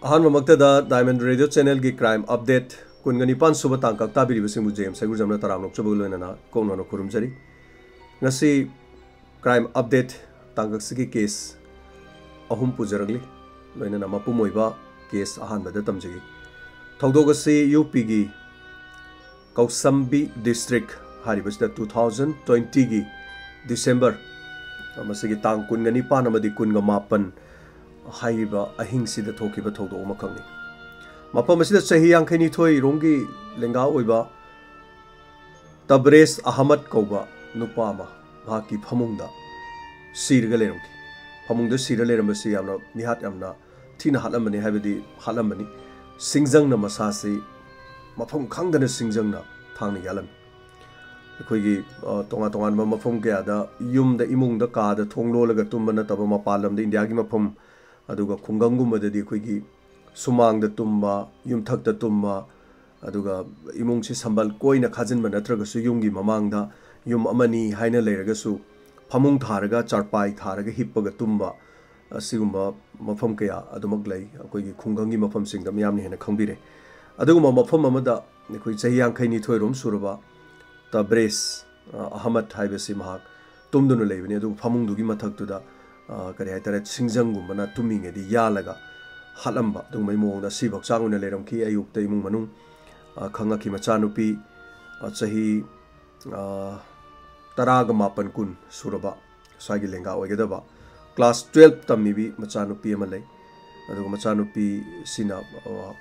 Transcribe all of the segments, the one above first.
Ahmad diamond radio channel की crime update कुनगनिपान सुब तांग ताबीबू GeM सैगुर जमना तराम नोचब लोनना कौन खुरुमजरी क्राइम अपडेट तांग की केस अहम पुजरगली लोनना मपुमोब केस अहानबद तमजगी थौदोगसी यूपी की कौसम्बी डिस्ट्रिक्ट हारिबसिदा 2020 की डिसेंबर तांग कुनगनिपान कुनग मापन अहिंग थोकीब थौदों मखंगनी मफम चही यांखैनिथोई रोंगी लेंगा तबरेज अहमद कौब नुपा की फमुंग सिरग लेरमकी फमुंग सिर लेरमसी निहात थीना हालमनी हालमनी सिंजंग मसासे मफम खंगदन सिंजंग थांग यालम अखोगी तोंगा तोंगानबा मफम कयादा युमद इमुंगद काद थोंगलोलग तुंब नतब मपालमद इंडिया की मफम अदुगा खुंगंगुमददी अखोगी सुमांगद तुंब युमथक्द तुंब अदुगा इमुंगसी संबल कोइना खाजिनब नत्रगसु युमगी ममांगदा युम अमनी हाइना लेरगसु फमुंग थारगा चारपाई थारगा हिप्पग तुंब असिगुंबा मफम कया अदुमक लई अखोगी खुंगंगी मफम सिंगद मियामनि हेना खंबिरे अदुगुंबा मफम अमदा अखोई चही यांखैनि थोइरोम सुरबा तब्रेज अहमद हाइबसी महाक तुमदुन लेबनि अदु फमुंगदुगी मथक्तुदा करी हाइतारे सिंजंगुंबना तुमिंगेदी यालगा हालंबा दुंगमै मोंगदा सिबक चांगुना लेरमकी अयुक्ता इमुंग मनुंग खंगाकी मचानुपी चही 18 कुन सुरबा स्वागी लेंगा ओइगदबा क्लास 12 तमीबी मचानुपी अमा लई अदुगा मचानुपी सिना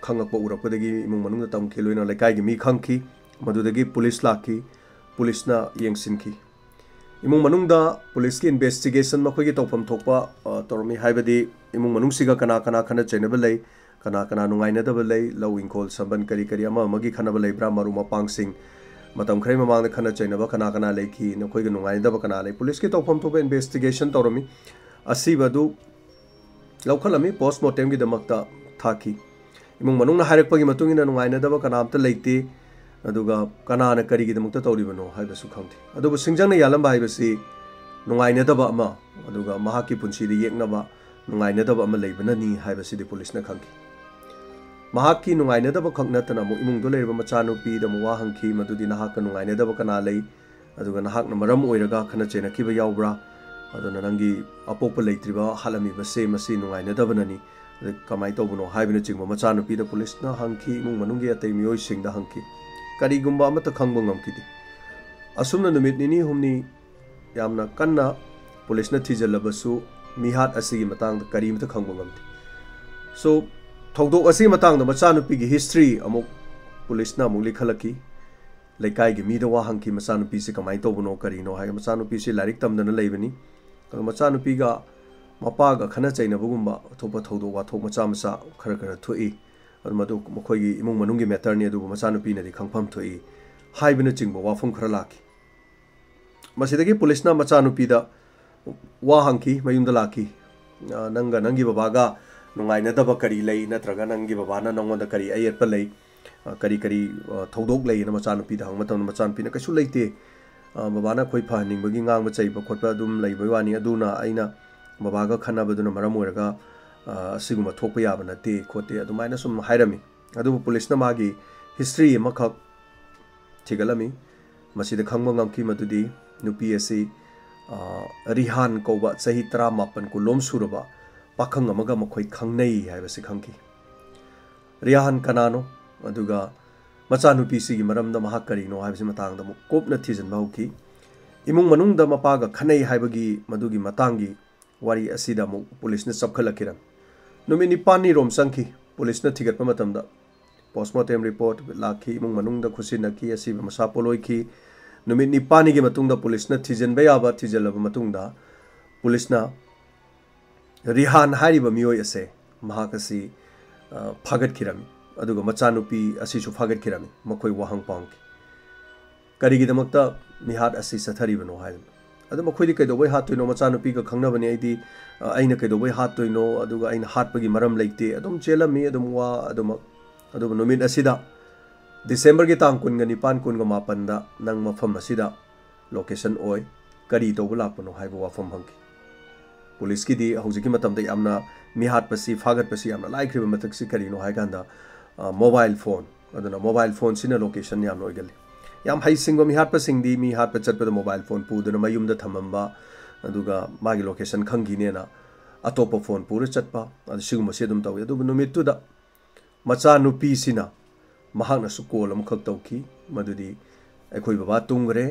खंगकप उरपदगी इमुंग मनुंग तमखी लोइना लेकाइगी मी खंगकी मदुदगी पुलिस लाकी पुलिसना यंगसिनकी इमुंग मनुंगदा पुलिस की इन्वेस्टिगेशन मखोगी तौफम थोपा तोरमी हाइबदी इमुंग मनुंगसिगा कना कना खना चैनब लई कना कना नुंगाइनदब लई लौ इंखोल संबन करी करी अमा अमगी खनब लई ब्रा मरु मपांगसिंग मतम खरै ममांग खना चैनब कना कना लेखी नखोगी नुंगाइनदब कना लई पुलिस की तौफम थोपा इन्वेस्टिगेशन तौरमी असीबदु लौखलमी पोस्टमार्टम की दमकता थाकी इमुंग मनुंगना हाइरकपगी मतुंगिना नुंगाइनदब कनामता लेते अदुगा कनाना करिगिदमक्ता तौरिबनो हाइबसु खंगथि अदुबु सिंजंगना यालंबा हाइबसी नुंगाइनदब अमा अदुगा महाकी पुंसीदि येकनबा नुंगाइनदब अमा लेबननी हाइबसीदि पुलिसना खंगथि महाकी नुंगाइनदब खंगनतना मु इमुंगदो लेरबा मचानुपी दमु वा हंगखि मदुदि नाहाक नुंगाइनदब कना लई अदुगा नाहाकना मरम ओइरगा खना चेनखिबा यावब्रा अदुना नंगी अपोप लेत्रिबा हालमिबसे मसी नुंगाइनदबननी कमाई तौबनो हाइबना चिंगबा मचानुपीदा पुलिसना हंगखि इमुंग मनुंगी अतै मियोइसिंगदा हंगखि करीगुंबा अमत खंगबा ngमकिदि असुमना नुमित निनी हुमनी यामना कन्ना पुलिसना थिजलबसु मिहात असिगी मतांग करीमत खंगबा ngमति सो थौदोक असि मतांग मचानुपीगी हिस्ट्री अमुक पुलिसना अमुक लिखलकी लेकाइगी मीदा वा हंगखि मचानुपीसे कमाई तौबनो करीनो हाय मचानुपीसे लारिक तमदना लेबनी मचानुपीगा मपागा खना चैनबगुंबा अथोपा थौदोक वाथोक मचा मचा खरा खरा थोई मधु मखोगी इमुंग मनुंगी मैटरनी अदुबु मचानुपीनदि खंगफम थोई हाइबना चिंगबा वाफम खरा लाखि मसिदगी पुलिसना मचानुपीदा वा हंगखि मयुंदा लाखि नंगा नंगी बाबागा नुंगाइनदब करी लई नत्रगा नंगी बाबाना नंगोंदा करी अयेतपा लई करी करी थौदोक लई न मचानुपीदा हंगमतम मचानुपीना कैसु लैते बाबाना खोइ फहनिंगबगी ngang चैबा खोटपा दुम लैबा वानी अदुना अइना बाबागा खनाबदुना मरम ओइरगा असिगुमा थोपा याबा नते खोते अदुमाइना सुम हाइरमी अदुबु पुलिसना मागी हिस्ट्री अमखक थिगलमी मसिदा खंगबा ngमखि मदुदि नुपी असि रिहान कौबा चही 18 को लोम सुरबा पाखंग अमगा मखोइ खंगनै हाइबसि खंगखि रिहान कनानो अदुगा मचानुपी सिगी मरमदा महा करिनो हाइबसि मतांगदा मु कोपना थिजनबा होखि इमुंग मनुंगदा मपागा खनै हाइबगी मदुगी मतांगी वारी असिदा मु पुलिसना सबखलकिरम नुमित 9 रोम संखि पुलिसना थिगतपा मतमदा पोस्टमार्टम रिपोर्ट लाखि इमुंग मनुंगदा खुसिनखि असिबा मसा पोलोइखि नुमित 9 गी मतुंगदा पुलिसना थिजनबा याबा थिजलबा मतुंगदा पुलिसना रिहान हारिबा मियोय असे महाकसी फागतखिरमी अदुगा मचानुपी असिसु फागतखिरमी मखोय वाहंग पांगखि करिगिदमक्ता मिहात असी सथरिबनो हाइदम अदु मखोयदि कैदोबै हातोइनो मचानुपीगा खंगनबनि आइदि अइना कैदोबै हातोइनो अदुगा अइना हातपगी मरम लैते अदुम चेलमी अदुम वा अदुम नुमित असिदा डिसेंबर की तांग कुनगा निपान कुनगा मापन नंग मफम असिदा लोकेशन ओय करी तौब लापनो हाइबा वाफम हंगखि पुलिस की दी हौजिकी मतमदे यामना मिहाटपसी फागटपसी यामना लाइख्रिबा मतकसी करिनो हाइकांदा मोबाइल फोन अदुना मोबाइल फोन सिना लोकेशन याम ओइगले याम हाइसिंगो मिहाटपसिंगदी मिहाटप चटपदा मोबाइल फोन पुदुना मयुमदा थमंबा अदुगा मागी लोकेशन खंगिनेना अतोप फोन पूरा चटपा अदु सिगुम से दुम तवे अदु नुमितुदा मचा नुपी सिना महाकना सु कॉल अमखक तौकी मदुदी अखोई बाबा तुंगरे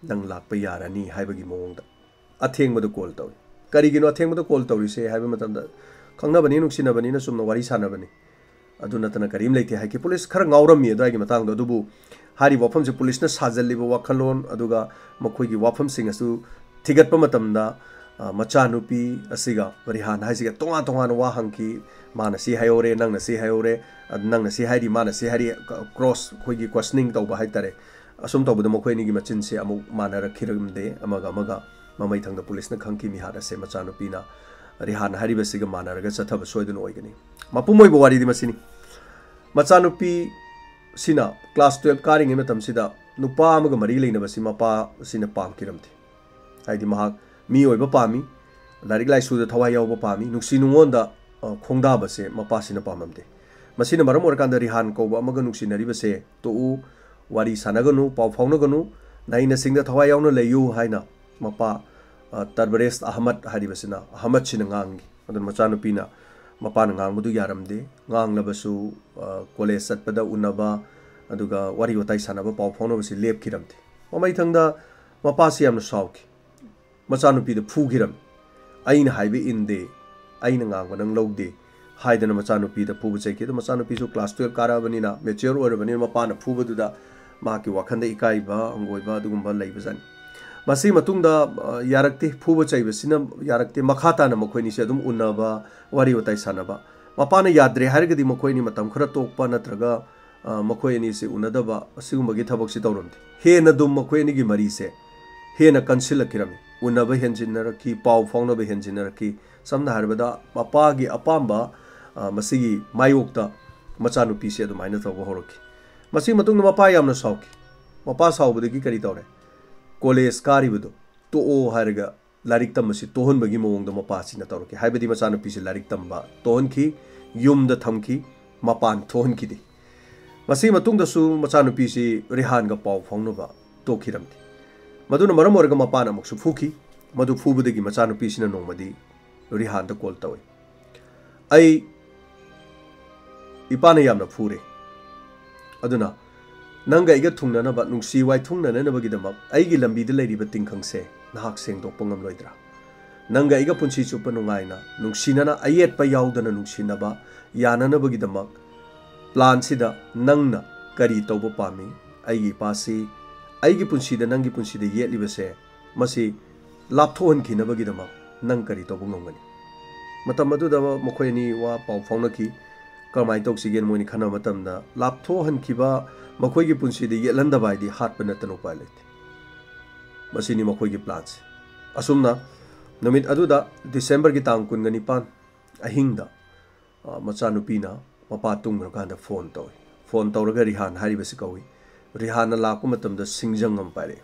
नंग लाकपा यारानी हाइबगी मोंगदा अथेंगबदु कॉल तवे करिगिनो अथेंगबदु कॉल तौरिसे हाइबा मतमदा खंगनबनी नुक्सिनबनी सुमना वारी सानबनी अदु नतना करीम लेते हाइकि पुलिस खर गाउरमी अदाइगी मतांगदो अदुबु हारी वाफम से पुलिस न साजलिबो वाखलोन अदुगा मखोइगी वाफम सिंग असु थिगतपा मतमदा मचानुपी असिगा रिहान हाइसिगा तोंगा तोंगा वा हंकी माना सी हायोरे नंगना सी हायोरे नंगना सी हाइरी माना सी हाइरी क्रॉस खोइगी क्वेश्चनिंग तौबा हाइतारे असुम तौबदो मखोइनिगी मचिन से अमु माना रखिरमदे अमगा अमगा ममै थंगदा पुलिस न खंकी मिहार से मचानुपीना रिहान हारिबसिगा माना रगा चथब सोइदन ओइगनी मपुमोइबो वारीदि मसिनी मचानुपी सिना क्लास 12 कारिंगे मतमसिदा नुपा अमगा मरी लेनबसि मपा सिना पामकिरमथि हाइदि महाक मी ओइबा पामी लारिक लाइसुदा थवाइ यावबा पामी नुक्सी नुंगोंदा खोंगदाबसे मपासिना पाममदे मसिना मरम ओरकांदा रिहान कौबा अमगा नुक्सी नरिबसे तो उ वारी सानगनु पाव फाउनगनु नाइना सिंगदा थवाइ यावना लेयु हाइना मपा तरबरेस अहमद हारिबसिना अहमद सिना ngangi अदन मचानुपीना मपान ngangbdu yaramde nganglabsu कॉलेज चटपदा उनबा अदुगा वारी वताइ सानबा पाव फाउनबसि लेपखिरमते ममै थंगदा मपासि यामना साउखि मचानुपी फूगिरम अइन हाइबे इनदे अइन nganगबा नंग लौदे हाइदना मचानुपी फूब चैके मचानुपी क्लास 12 कारबनिना मेच्योर ओरबनि मपाना फूबदुदा माकी वाखंदा इकाइबा अंगोइबा दुगुंबा लैबजानि मसी मतुंगदा यारक्ते फूब चैबसिना यारक्ते मखाताना मखोइनि से अदुम उन्नबा वारी वताइ सानबा मपाना याद्रे हारगदि मखोइनि मतम खरा तोकपा नत्रगा मखोइनि से उनदबा असिगुंबगी थबकसि तौरमदि हेन दुम मखोइनि गी मरी से हेन कंसिलकिरमि उन्नबा हेंजिनरकी पाव फाउनबा हेंजिनरकी समना हारबदा मपागी अपाम्बा मसिगी मायोक्ता मचानुपी से अदुमाइना तौबा होरकी मसी मतुंगदा मपा यामना साउकी मपा साउबदगी करी तौरे कॉलेज कारिबदो तो ओ हारगा लारिक तमसी तोहनबगी मोंगदा मपासिना तौरकी हाइबदी मचानुपी से लारिक तंबा तोहनकी युमदा थमकी मपान तोहनकीदि मसी मतुंगदसु मचानुपी से रिहानगा पाव फाउनबा तोखिरमदि मदुना मरम ओरगा मपान अमुकसु फूकी मदु फूबदगी मचानुपी सिना नोंगमदी रिहानदा कॉल तवे आई इपाना यामना फूरे अदुना नंगा इगा थुंगननबा नुंसी वाइ थुंगननबगिदमक आइगी लंबीदा लैरिबा तिंखंसे नाहक सेंगदोकपा ngamloidra नंगा इगा पुंसी चुप्पा नुंगाइना नुंसीनना अयेटपा याउदना नुंसीनबा याननबगिदमक प्लान सिदा नंगना करी तौबा पामी आइगी पासी आइगी पुंसीदा नंगी पुंसीदा येटलिबसे मसी लापथोहनखिनबगिदमक नंग करी तौबा ngamgani matam aduda mokhoini wa paw faunaki kamai toksigien moini khana matamda laptho hankiba मखोई पुंसी येलंदा बाइदी हाटप नतनो उपाय लेते मसीनी मखोई प्लान्स असुमना नुमित अदुदा डिसेंबर की तांग कुनगनी पान अहिंगदा मचानुपीना मपा तुंगरकांदा फोन तौरगा रिहान हारिबसि कौई रिहान लाको मतमदा सिंगजंगम पारे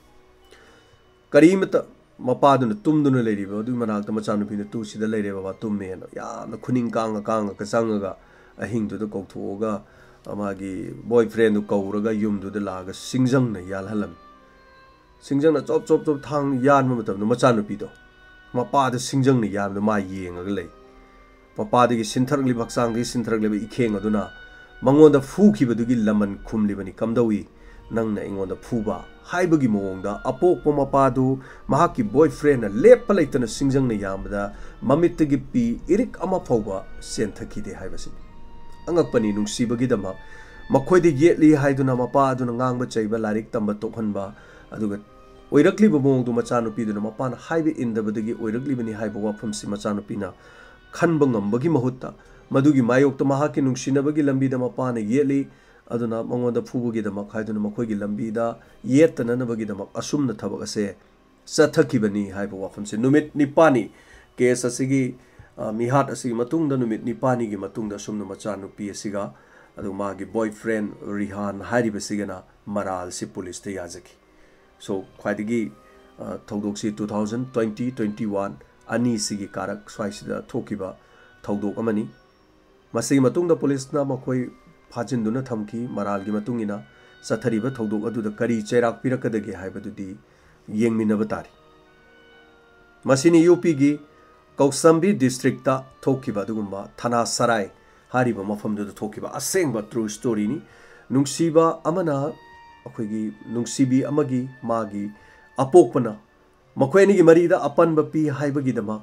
करीमत मपादुन तुमदुन लेरिबा अदु मनाक्ता मचानुपीना तुसिदा लेरे बाबा तुममेन याना खुनिंग कांगा कांगा कचंगा अहिंगदुदा कौथोगा अमागी बॉयफ्रेंड कौरगा युमदुदा लागा सिंगजंगना यालहलम सिंगजंगना चोप चोप चोप थांग यानम मतमदा मचानुपीदो मपादा सिंगजंगना यामदा मा येंगगा लै मपादगी सिंथरगलि बक्सांगदि सिंथरगलि इखेंग अदुना मंगोंदा फूखिबदुगी लमन खुमलिबनी कमदौई नंगना इंगोंदा फूबा हाइबगी मोंगदा अपोकपो मपादु महाकी बॉयफ्रेंड लेपा लैतना सिंगजंगना यामदा ममितगी पी इरिक अमा फौबा सेंथखिदे हाइबसिनी अंगपनी नुंसीबगिदमा मखोइदे येटली हाइदुना मपादुना ngang चैबा लारिक तंबा तोखनबा अदुगा ओइरक्लिबा मोंगदु मचानुपीदुना मपान highway इंदबदगी ओइरक्लिबनी हाइबा वाफमसि मचानुपीना खनबा ngambagi mahutta madugi mayokta mahaki nungsinabagi lambida mapana yeli aduna mongonda phubugidama khaiduna makhoigi lambida yetananabagidama asumna thabak ase sathakibani haiba wafamse numit nipani case asigi mihat asigi matungda numit nipani gi matungda sumna machanupi asiga adu magi boyfriend rihan haribasigana maral si police te yazaki so khwaidigi thodoksi 2020-21 ani sigi karak swaisida thokiba thaudok amani masigi matungda police na makoi phajinduna thamki maral gi matungina sathariba thaudok aduda kari chairak pirakadage haibadudi yengminaba tari masini UP gi Kausambi district ta thokiba dugumba thana sarai hariba mafamdu thokiba asengba true story ni nungsiba amana akhoi nungsibi amagi magi apokpana makhoi ni gi marida apanba pi haibagi dama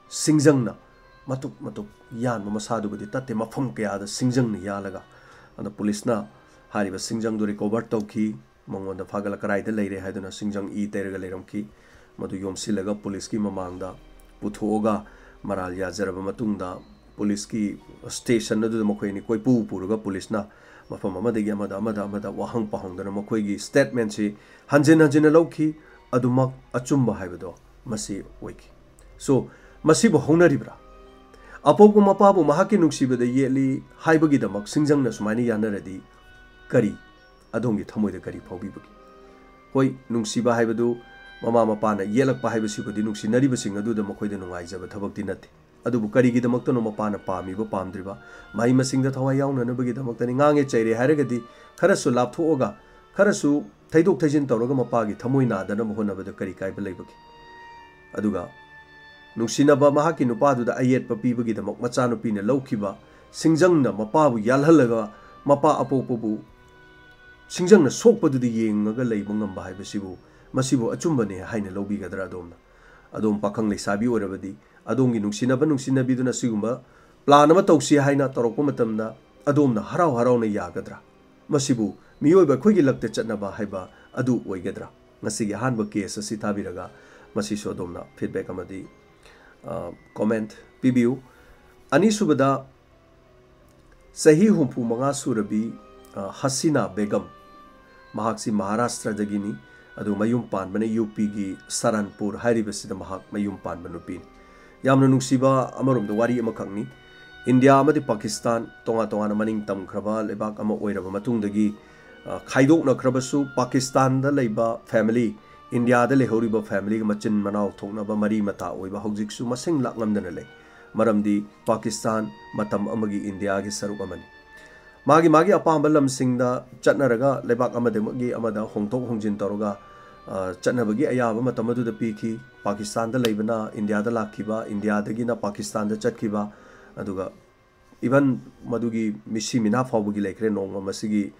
singjangna matuk yan masadu budi tatte mafam kya da singjangna yalaga ana police na hariba singjang do recover tawki mangonda phagala karai da leire haiduna singjang I terga leiramki madu yomsilaga police ki mamangda puthoga maral ya jaraba matungda police ki station adu makhoi ni koi puruga police na mafam amadagi amada wahang pahongdana makhoi gi statement si hanjin lauki adumak achumba haibado masi oiki so masi bo honaribra apoku mapabu mahaki nungsibada yeli haibagi damak singjangna sumaini yanaradi kari adongi thamoida kari phawbibagi hoi nungsiba haibadu mama mapana yelakpa haibasibadi nungsinariba sing aduda makoida nungaijaba thabakti natte adubu karigi damakta no mapana pamiba pamdriba mai masingda thawai yauna nabagi damakta ni ngange chaire haragadi kharasu lapthoga kharasu thaidok thaijin tawraga mapagi thamoi nadana mohonabada kari kaiba leibagi aduga nungsinaba mahaki nupaduda ayet papibagi damak machanu pina lawkiba singjangna mapabu yalhalaga mapa apopobu singjangna sokpadudi yengaga leiba ngamba haibasibu masibu achumbane haina lawbigadra adom pakhang leisabi orabadi adongi nungsinabiduna sigumba plan ama tawsi haina torokpa matamda adomna harau na yagadra masibu miyoiba khoigi lakte chatnaba haiba adu oigadra ngasigi hanba case asi tabiraga masi so adomna feedback amadi comment pibiu ani subada sahi humpu manga surabi Hasina Begum mahaksi Maharashtra dagini adu mayum panbane UP gi Saranpur haribasida mahak mayum panbanu pin yamna nungsiba amarom da wari amakhangni India amadi Pakistan tonga na maning tam khraba lebak ama oiraba matungdagi khaidok na khrabasu Pakistan da leiba family India da lehoriba family ga machin manaw thokna ba mari mata oiba hojiksu masing lakngamdana lei maramdi Pakistan matam amagi India gi saruk amani magi apamba lamsingda chatnaraga lebak amademagi amada hongtok hongjin toroga chatnabagi ayaba matamadu da piki Pakistan da leibana India da lakhiba India dagi na Pakistan da chatkiba aduga even madugi misi mina fawbugi lekre nongma masigi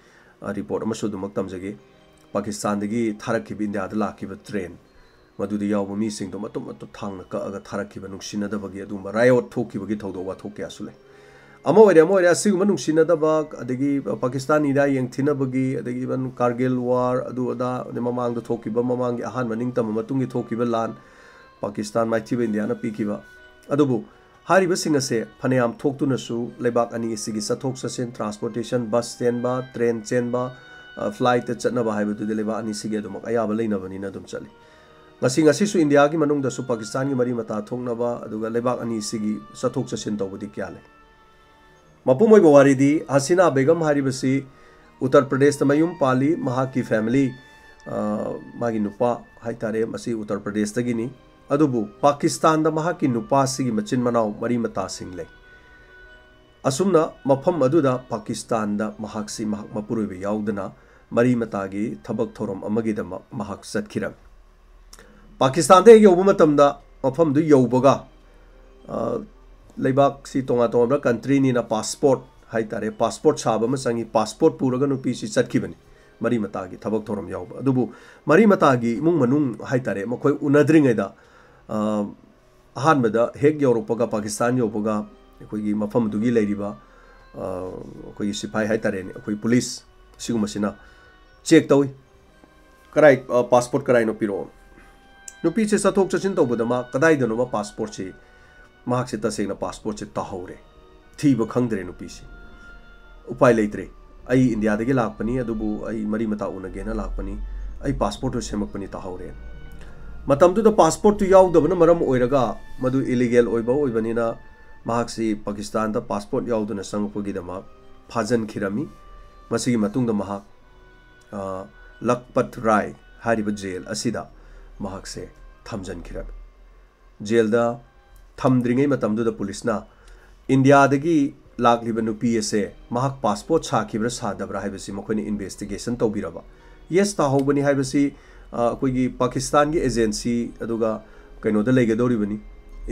report amaso dumak tamjage Pakistan dagi tharakhiba India da lakhiba train madudi yawba mi singdo matum thangna ka aga tharakhiba nungsina da bagi adumba riot thokibagi thodowa thokya sule amoire asigu nungsinadaba adagi Pakistan ida yengthinabagi adagi ban Kargil war adu ada mamang da thokiba mamang gi ahan maning tam matungi thokiba lan Pakistan maithiba India na pikiba adubu hariba singase phaneyam thoktunasu lebak ani sigi sathok sasen transportation bus stand ba train chen ba flight chatnaba haibu de leba ani sigi adum ayaba leinabani na dum chali ngasi su India gi manung da su Pakistan gi mari mata thoknaba aduga lebak ani sigi sathok sasen tawbudi kya le Mapumoi Bawaridi Hasina Begum Haribasi Uttar Pradesh Tamayum Pali Mahaki family Magi Nupa Haitare Masi Uttar Pradesh Tagini Adubu Pakistan da Mahaki Nupa Sigi Machin Manau Mari Mata Single Asumna Mapam Aduda Pakistan da Mahaksi Mahak Mapuribi Yaudana Mari Matagi Tabak Thorum Amagi da Mahak Satkiram Pakistan de Yobumatamda Mapam du Yobaga Lebak si tonga country ni na passport haitare passport saba ma sangi passport puraga no pi si chatkibani mari matagi thabak thoram yawba adubu mari matagi mung manung haitare makhoi unadringai da ahanbada hek yoropaga Pakistan yopaga akhoi mafam dugi leiriba akhoi sipai haitare ni akhoi police sigumasina check tawi karai passport karai no piro no pi se sathok chachin tawbadama kadai dano ma passport se mahak se tasegna passport se tahore thiba khangdre no pisi upai leitre ai India dagi lakpani adubu ai mari mata unagena lakpani ai passport semakpani tahore matam tu da passport tu yaudabna maram oiraga madu illegal oiba oibanina mahak se Pakistan da passport yauduna sangpagi dama phajan khirami masigi matung da mahak Lakpat Rai hariba jail asida mahak se thamjan khirami जेलदा थमद्रिंगै मतमदुदा पुलिसना इंडियादगी लाखलिबा नुपी असे महाक passport साखिब्रा सादब्रा हाइबसी मखोइनि investigation तौबिरबा yes ताहौबनी हाइबसी अखोइगी Pakistan की agency अदुगा कइनोदा लेगदोरिबनी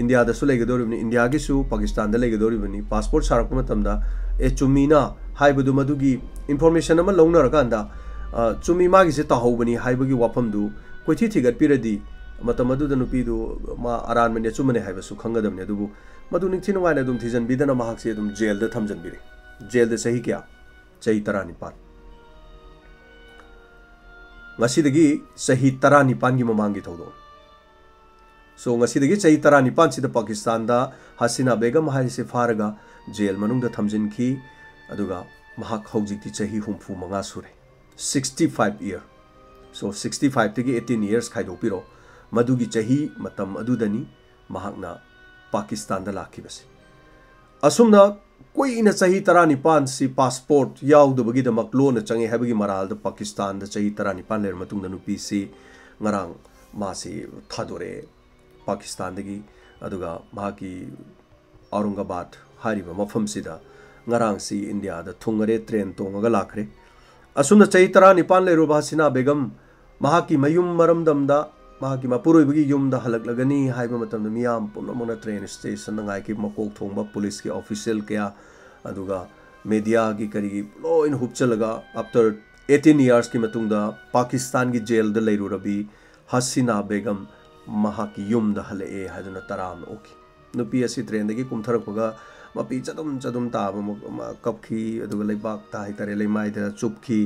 India दसु लेगदोरिबनी India गिसु Pakistan दा लेगदोरिबनी passport सारक मतमदा ए चुमीना हाइबदु मदुगी information अमा लौनरकांदा चुमी मागिसे ताहौबनी हाइबगी वाफमदु कोइथि थिगतपिरदी मतम अदुदा नुपीदु मा अरानमने चुमने हाइबसु खंगदमने अदुबु मधु निथि नुवाने अदुम थिजनबीदना महाकसे अदुम jail दा थमजनबिरे जेल दा सही क्या सही 19 ngasi sahi 19 gi mamang gi thodo so ngasi sahi 19 sida Pakistan da Hasina Begum hai se faraga jail manung da thamjin ki aduga mahak hojik ti sahi humfu manga sure 65 year so 65 tigi 18 years khaido piro madugi sahi matam adudani mahakna Pakistan da lakhi base asumna कोई इन चाही 19 सी passport याउदबगी दमक loan चंगे हैबगी मराल द पाकिस्तान द चाही 19 लेर मतुंग नुपी सी ngarang मासी थादोरे पाकिस्तान दगी अदुगा माकी औरंगाबाद हारिबा मफम सिदा ngarang सी इंडिया द थुंगरे ट्रेन तोंगा लाखरे असुन चाही 19 लेरो बासिना बेगम माकी मयुम मरमदमदा माकी मपुरोइबगी युमदा हलकलगनी हाइबा मतम मियाम पुनमोना ट्रेन स्टेशन नंगाई की मकोक थोंबा पुलिस के ऑफिशियल क्या अदुगा मीडिया की करी लोइन हुपचलगा आफ्टर 18 इयर्स की मतुंगदा पाकिस्तान की जेल द लेरुरबी हसीना बेगम महाकी युमदा हले हादना तराम ओके नुपी असि ट्रेन दगी कुमथरकगा मपी चदुम चदुम ताब कपखी अदुगा लेबाक ताहि तरे लेमाइ द चुपखी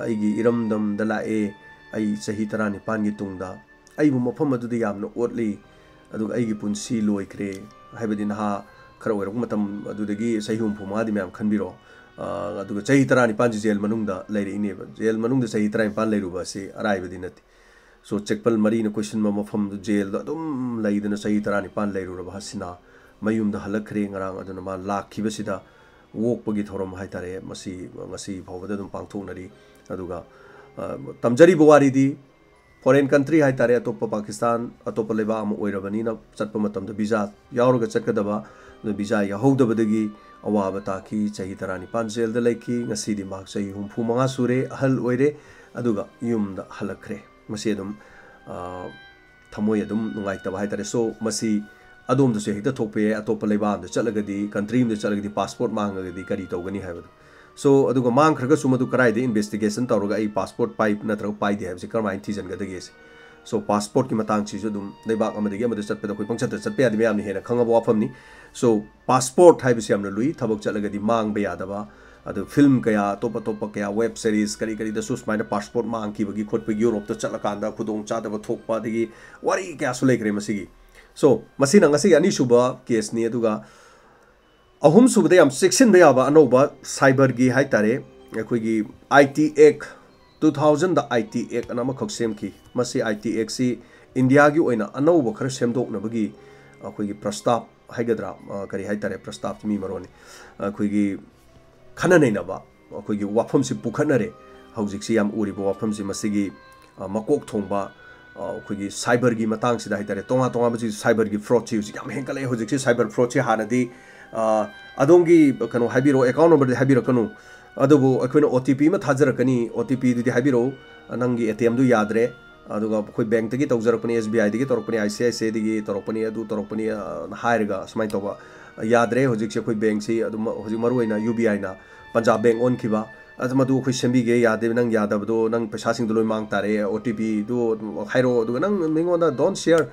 आइगी इरमदम दलाए आई सही 19 की तुंगदा अबू मफम यामन ओटली अगी पुनसी लोइख्रे है नहा खर ओरगी सही 65 मैम खनबीरो चाही 19 जेल लेरने जेल मनुंग चाही 19 लेरुब से अराइबदी नते सो चेकपल मरीन क्वेश्चन मफम जेल लेदन चाही 19 लेरुब हसीना मयूम हलख्रे मा लाखिबसिदा वोकपगी थोरम हाइतारे मसी फाउबदा पांथोनरी तमजरी बुवारीदी फॉरेन कंट्री है तारे अतोप पाकिस्तान अतोप लेबा ओइरबनी न चटप मतम वीजा यावरग चटकदबा वीजा याहौदबदगी अवाब ताकी चाही 19 जेल द लेखी ngasi मार्क चाही 35 सुरे अहल ओइरे अदुगा युमदा हलखरे मसी अदुम थमोय अदुम नुंगाइतबा है तारे सो मसी अदोम दसे हेक्ता थोपे अतोप लेबा द चलगदी कंट्री में चलगदी पासपोर्ट मांगगदी करी तौगनी हाइबदु सो अदुगा मांग खरगा सुमदु कराइदे इन्वेस्टिगेशन तौरगा आई पासपोर्ट पाइप नत्र पाइदे है करमाइन थीजनगदगे सो पासपोर्ट की मतंग चीज दुम लेबाक अमदगी अमद चटपद कोई पंचत चटपे याद मैम हेना खंगब वाफमनी सो पासपोर्ट हाइबसे यामना लुई थबक चलगदी मांग बे यादबा अदु फिल्म कया तोप तोप कया वेब सीरीज करी करी द सुस्माइना पासपोर्ट मांग की बगी खोटपे यूरोप तो चलकांदा खुदोंग चादब थोकपा दगी वारी क्या सुलेखरे मसिगी सो मसिना ngasi ani suba case ni aduga अहुम सुबदे हम सेक्शन बे आबा अनोबा साइबर की हाई तारे अखोगी IT Act 2000 the IT Act अनाम खक्सेम की मसी IT Act सी इंडिया की ओइना अनोबा खर सेमदोकनबगी अखोगी प्रस्ताव हाइगद्रा करी हाई तारे प्रस्ताव मी मरोनी अखोगी खननैनबा अखोगी वाफम से पुखनरे हौजिक सी याम उरिबो वाफम से मसीगी मकोक थोंबा अखोगी साइबर की मतंग सिदा हाई तारे तोंगा तोंगा बजी साइबर की फ्रॉड सी याम हेंकले हौजिक सी साइबर फ्रॉड से हानदी अदोंगी कनो हाइबिरो अकाउंट नंबर दे हाइबिरो कनो अदुबो अखोइना OTP मा थाजरकनी OTP दुदी हाइबिरो नंगी ATM दु यादरे अदुगा कोई बैंक तगी तौजरकनी SBI दगी तोरकनी ICICI दगी तोरकनी अदु तोरकनी हाइरगा समाय तोबा यादरे होजिक से कोई बैंक से अदु होजिक मरुइना UBI ना पंजाब बैंक ओन खिबा अदमदु कोई सेंबीगे यादे नंग यादबदो नंग पैसा सिंग दलोय मांग तारे OTP दु हाइरो दु नंग मिंगोना don't share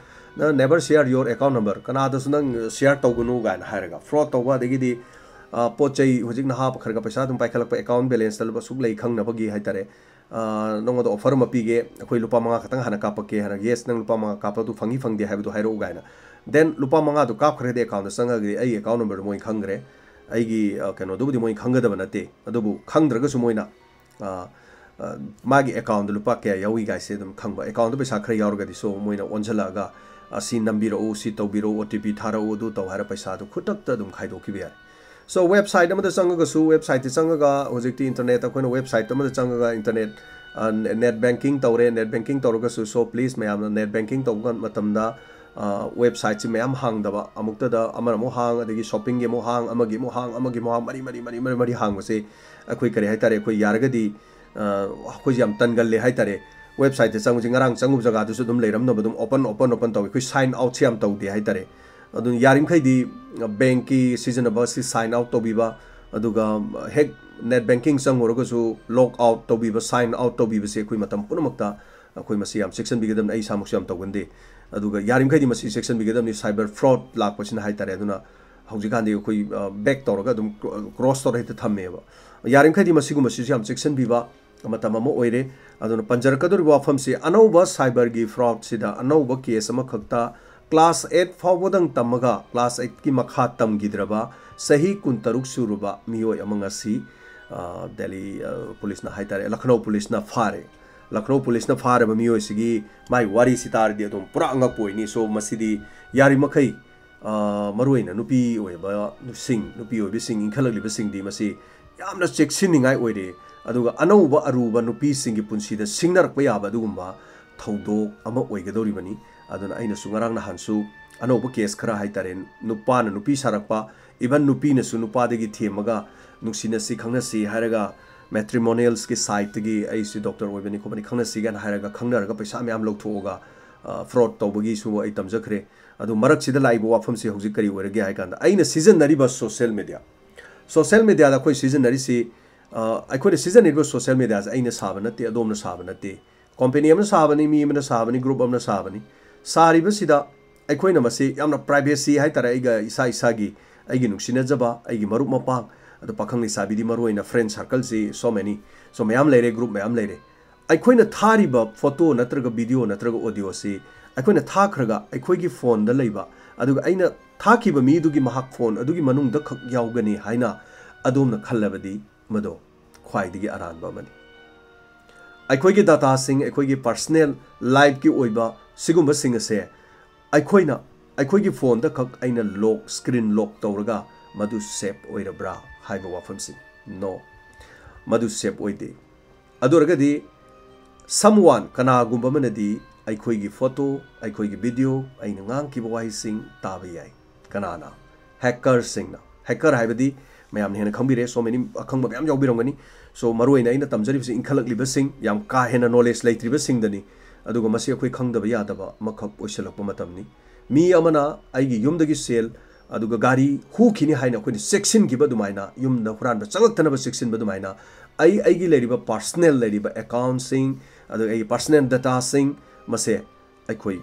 never share your account number kana da sunang share tawgunu gan hairaga fraud tawba degi pochai hojik na hap kharga paisa dum paikhalak pa account balance talba suk lei khang na bagi haitare nongo da offer ma pige akhoi lupa manga khatang hana kapake hana yes nang lupa manga kapa du fangi fangde haibu hairo gaina then lupa manga du kap khare de account da sanga gi ai account number moi khangre ai gi kano du di moi khangga da banate adubu khangdraga su moina magi account da lupa kya yawi ga se dum khangba account da paisa khare yaurga di so moina onjalaga asi nambiro si tawbiro OTP tharo du tawhara paisa du khutak ta dum khaido ki biya so website amada changa su website changa hojikti internet akoina website amada changa internet net banking tawre net banking tawraga su so please mayam net banking tawgan matamda website si mayam hang daba amukta da amar mo hang adagi shopping ge mo hang amagi mo hang mari hang base akoi kare hai tare akoi yargadi akoi jam tangal le hai tare website sang ngarang changu jaga du su dum leiram no badum open taw akoi sign out siam taw de hai tare adun yarim khai di bank ki season aba si sign out to biba aduga hek net banking sang oroga su log out to biba sign out to biba se akoi matam punamakta akoi masi yam section bigadam ai samuk siam taw gande aduga yarim khai di masi section bigadam ni cyber fraud lak pasina hai tare aduna hauji kan di akoi back tawraga dum cross tawra hita thamme ba yarim khai di masi gu masi yam section biba matam amo oire aduna panjar kadur wafam se anauba cyber gi fraud sida anauba case ama khakta class 8 fawbodang tamaga class 8 ki makha tamgidraba sahi kuntaruk suruba miyoi amangasi Delhi police na haitare Lucknow police na fare ba miyoi sigi mai wari sitar di adum pura anga poini so masidi yari makai maruina nupi oiba nupi oibi sing inkhalak liba sing di masi yamna cheksinningai oire aduga anauba aruba nupi singi punsida singnarak pa yaba adugumba thawdok ama oigadori bani aduna aina sungarang na hansu anauba case khara haitare nupa na nupi sarakpa even nupi na su nupa degi themaga nuksina si khangna si haraga matrimonials ki site gi ai si doctor oibani ko bani khangna si gan haraga khangnaraga paisa myam lawthoga fraud tawbagi su ai tamjakhre adu marak sida laibo wafam si hojik kari orage hai kanda aina season nari ba social media da koi season nari si akhoi season nari ba social media aina sabana te adom na sabana te company amna sabani mi amna sabani group amna sabani sari ba sida akhoi na masi yamna privacy hai tara iga isa gi aigi nuksina jaba aigi marup mapang adu pakhang ni sabidi maruina friend circle si so many so mayam leire group mayam leire akhoi na thari ba photo natraga video natraga audio si akhoi na thakhraga akhoi gi phone da leiba aduga aina thaki ba mi du gi mahak phone adu gi manung da khak yaugani haina adom na khallabadi mado khwai digi aran ba mani akhoi gi data sing akhoi gi personal life ki oiba sigumba sing ase akhoi gi phone da khak aina lock screen lock tawraga madu save oirabra haiba wafam sing no madu save oide aduragadi someone kana gumba manadi akhoi gi photo akhoi gi video aina ngang ki bawai sing taba yai kanana hacker haibadi mayam hena khambire so many akhang ba yam jawbirongani so maruina aina tamjari bi inkhalak liba sing yam ka hena knowledge leitriba sing dani aduga masi akhoi khangdaba yadaba makhak oisalakpa matamni mi amana aigi yumdagi sel aduga gari hu khini haina akhoi section gi badumaina yumda huran ba chalaktana ba section badumaina aigi leiriba personal leiriba account sing aduga ai personal data sing mase akhoi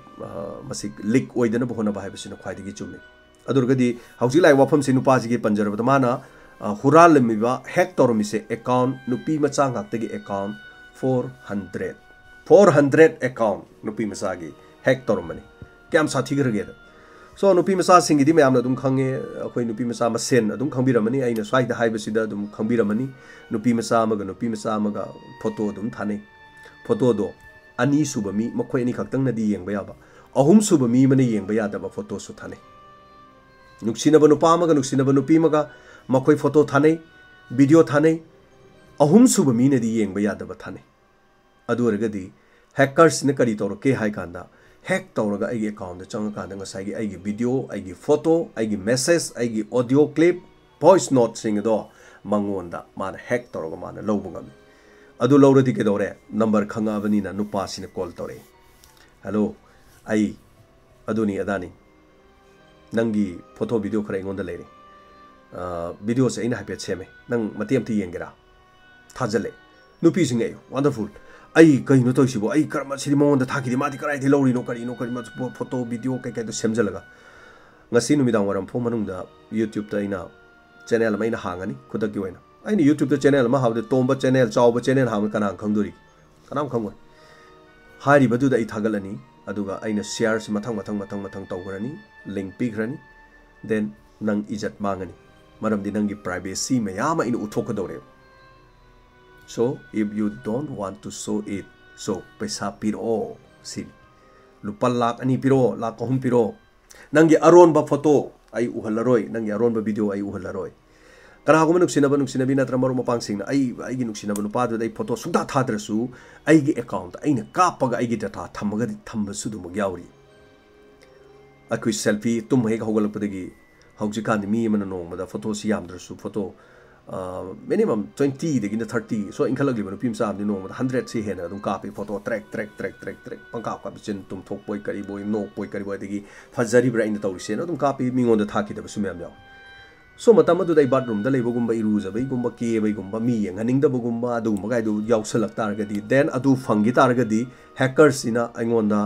masi leak oidana bahona ba haibasina khwaidigi chummi adurgadi hauji lai wafam se nupa ji gi panjarabada mana hural lemiba hack toromise account nupi macha ngaktagi account 400 account nupi macha gi hack toromani kyam sathi gerge so nupi macha singi di mayam adum khange akhoi nupi macha masen adum khangbiramani aina swaida haibasida adum khangbiramani nupi macha amaga photo adum thane photo do ani suba mi makhoi ani khaktang na di yengba yaba ahum suba mi mane yengba yada ba photo su thane nuksina banu pamaga nuksina banu pimaga makhoi photo thane video thane ahum suba mi ne di yengba yada ba thane adu orgadi hackers ne kari tawrake hai kanda hack tawraga ai account da changa kanda ngasai gi ai video ai photo ai message ai audio clip voice note sing do mangonda man hack tawraga man lobungam adu lawradi ke dore number khanga bani na nupa sine call tawre hello ai aduni adani nangi photo video khara ingonda leire video se ina happy cheme nang matiam ti yengera thajale nupi singe wonderful ai kai no toisibo ai karma siri monda thaki di mati karai di lori no kari ma photo video kai do semjalaga ngasi numidang waram pho manungda youtube ta ina channel ma ina hangani khudaki waina aini youtube ta channel ma hawde tomba channel chawba channel ham kanang khangduri kanam khangwa hari badu da I thagalani aduga aina share si mathang tawgrani link pigrani then nang ijat mangani maram di nangi privacy mayama ina uthokadore so if you don't want to show it so paisa piro sin lupa lak ani piro lak kohum piro nangi aron ba photo ai uhalaroi nangi aron ba video ai uhalaroi kana ko nuksina bi natra maru mapang sing ai gi nuksina ba nupa dai photo sungta thadrasu ai gi account aina kapaga ai gi data thamaga thamba su du mo yauri अखोई selfie तुम हेक हौगलपदगी हौजिकान मी मन नोंगमदा photo सी यामद्रसु photo minimum 20 दगिन 30 सो इंखलगलिब नुपी मचा आमदि नोंगमदा 100 सी हेना दुम copy photo track पंका का बिचिन तुम थोक बोय करी बोय no बोय करी बोय दगी फजरी ब्राइन तौरिसे न दुम कापी मिंगोंदा थाकिदब सुमेम याव सो मतम अदुदै बाथरूम दा लेबगुंबा इरुजबैगुंबा केबैगुंबा मी यंगनिंगदबगुंबा अदुगुंबा गाइदु यावसलक तारगदी देन अदु फंगी तारगदी हैकर्स इना अइंगोंदा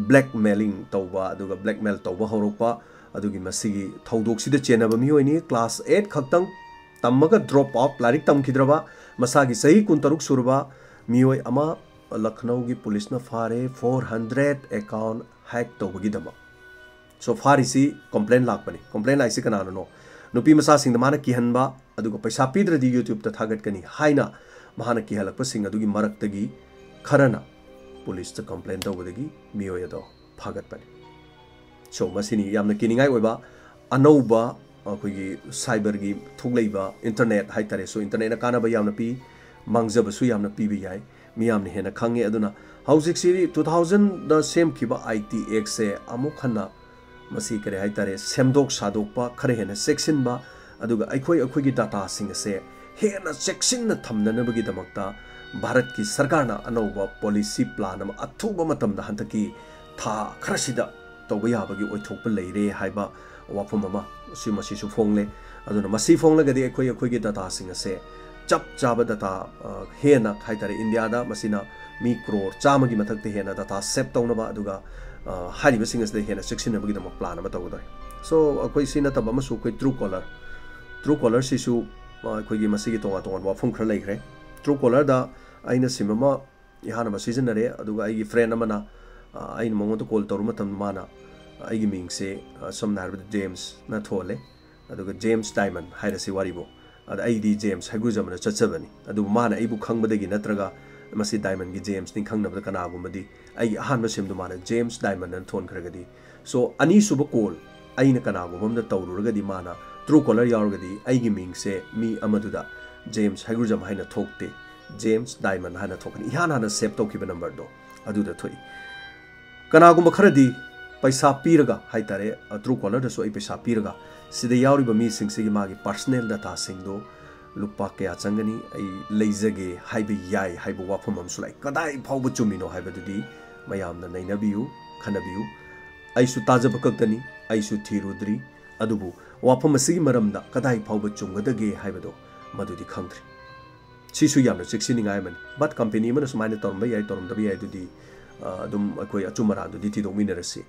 ब्लैकमेलिंग तौबा अदुगा ब्लैकमेल तौबा हौरकपा अदुगी मसिगी थौदोकसिदा चेनबा मियोइनी क्लास 8 खक्तंग तमगा ड्रॉप आउट लारिक तमखिद्रबा मसागी सही 26 सुरबा मियोय अमा लखनऊ की पुलिस न फारे 400 अकाउंट हैक तौबगिदमा सो फारिसी कंप्लेन लाकपनी कंप्लेन लाइसी कनानो नुपी मसा सिंग माना किहनबा अदुगा पैसा पीद्रदी यूट्यूब ता थागतकनी हाइना महाना किहलकपसिंग अदुगी मरक्तगी खरना पुलिस ता कंप्लेन तौबदगी मियोयदो फागतपनी सो मसिनी यामना किनिंगाई ओइबा अनौबा अखोगी साइबर की थुगलेबा इंटरनेट हाइतारे सो इंटरनेट कानाबा यामना पी मांगजबसु यामना पीबि याय मियामने हेना खंगे अदुना हौजिक सिरी 2000 द सेम किबा ITX से अमुक खन्ना मसी करे हाइतारे सेमदोक सादोकपा खरे हेना सेक्सिनबा अदुगा अखोई डाटा सिंग से हेना सेक्सिन थमननबगी दमकता भारत की सरकार ना अनौबा पॉलिसी प्लान अमा अथुबा मतमदा हंतकी था खरसिदा तौबा याबगी ओइथोकपा लेरे हाइबा वाफम अमा सिमसिसु फोंगले अदुना मसी फोंगलगदी अखोई डाटा सिंग से चप चाबा डाटा हेना हाइतारे इंडिया दा मसिना मी करोड़ चामगी मथकते हेना डाटा सेव तौनबा अदुगा हारिबा सिंग असदे हेना सेक्सिनबगी दमक प्लान अमा तौदोय सो अखोई सिना तब अमसु कोई ट्रू कॉलर सिसु अखोई मसिगी तोंगा तोंगा वाफम खर लेखरे ट्रू कॉलर दा आइना सिममा इहाना सिजनरे अदुगा आइगी फ्रेंड अमना आइन मंगोंद कॉल तौर मतम माना आइगी मिंग से समना हारबद जेम्स ना थोले अदुगा जेम्स डायमंड हाइरसी वारिबो अद आइदी जेम्स हाइगुजमना चचबनी अदु माना आइबु खंगबदगी नत्रगा मसी डायमंड की जेम्स नि खंगनबद कनागुमदी आई अहान सिमदु माना जेम्स डायमंड न थोन खरगदी सो अनी सुब कॉल आइना कनागुमम द तौरुरगदी माना ट्रू कॉलर यावरगदी आइगी मिंग से मी अमदुदा जेम्स हाइगुजम हाइना थोकते जेम्स डायमंड हाना थोकनी इहान हाना सेव तौखिबा नंबर दो अदुदा थोई कनागुम खरदी पैसा पीरगा हाइतारे ट्रू कॉलर दसो आई पैसा पीरगा सिदा यावरिबा मी सिंगसिगी मागी पर्सनल डाटा सिंगदो लुपा कया चंगनी आई लेजगे हाइबे याय हाइबो वाफम हमसुलाई कदाई फावबो चुमिनो हाइबदुदी मयामना नैनबियु खनबियु आइसु ताजब कक्तनी आइसु थीरुद्री अदुबु वाफम असिगी मरमदा कदाई फावबो चुमगदगे हाइबदो मदुदी खंगद्री सिसु यामना सिक्सिनिंगाय मन बट कंपनी मन सुमाइना तोरमबा याय तोरमदबा याय दुदी अदुम अखोय अचुमरा दुदी थिदोमिनरसी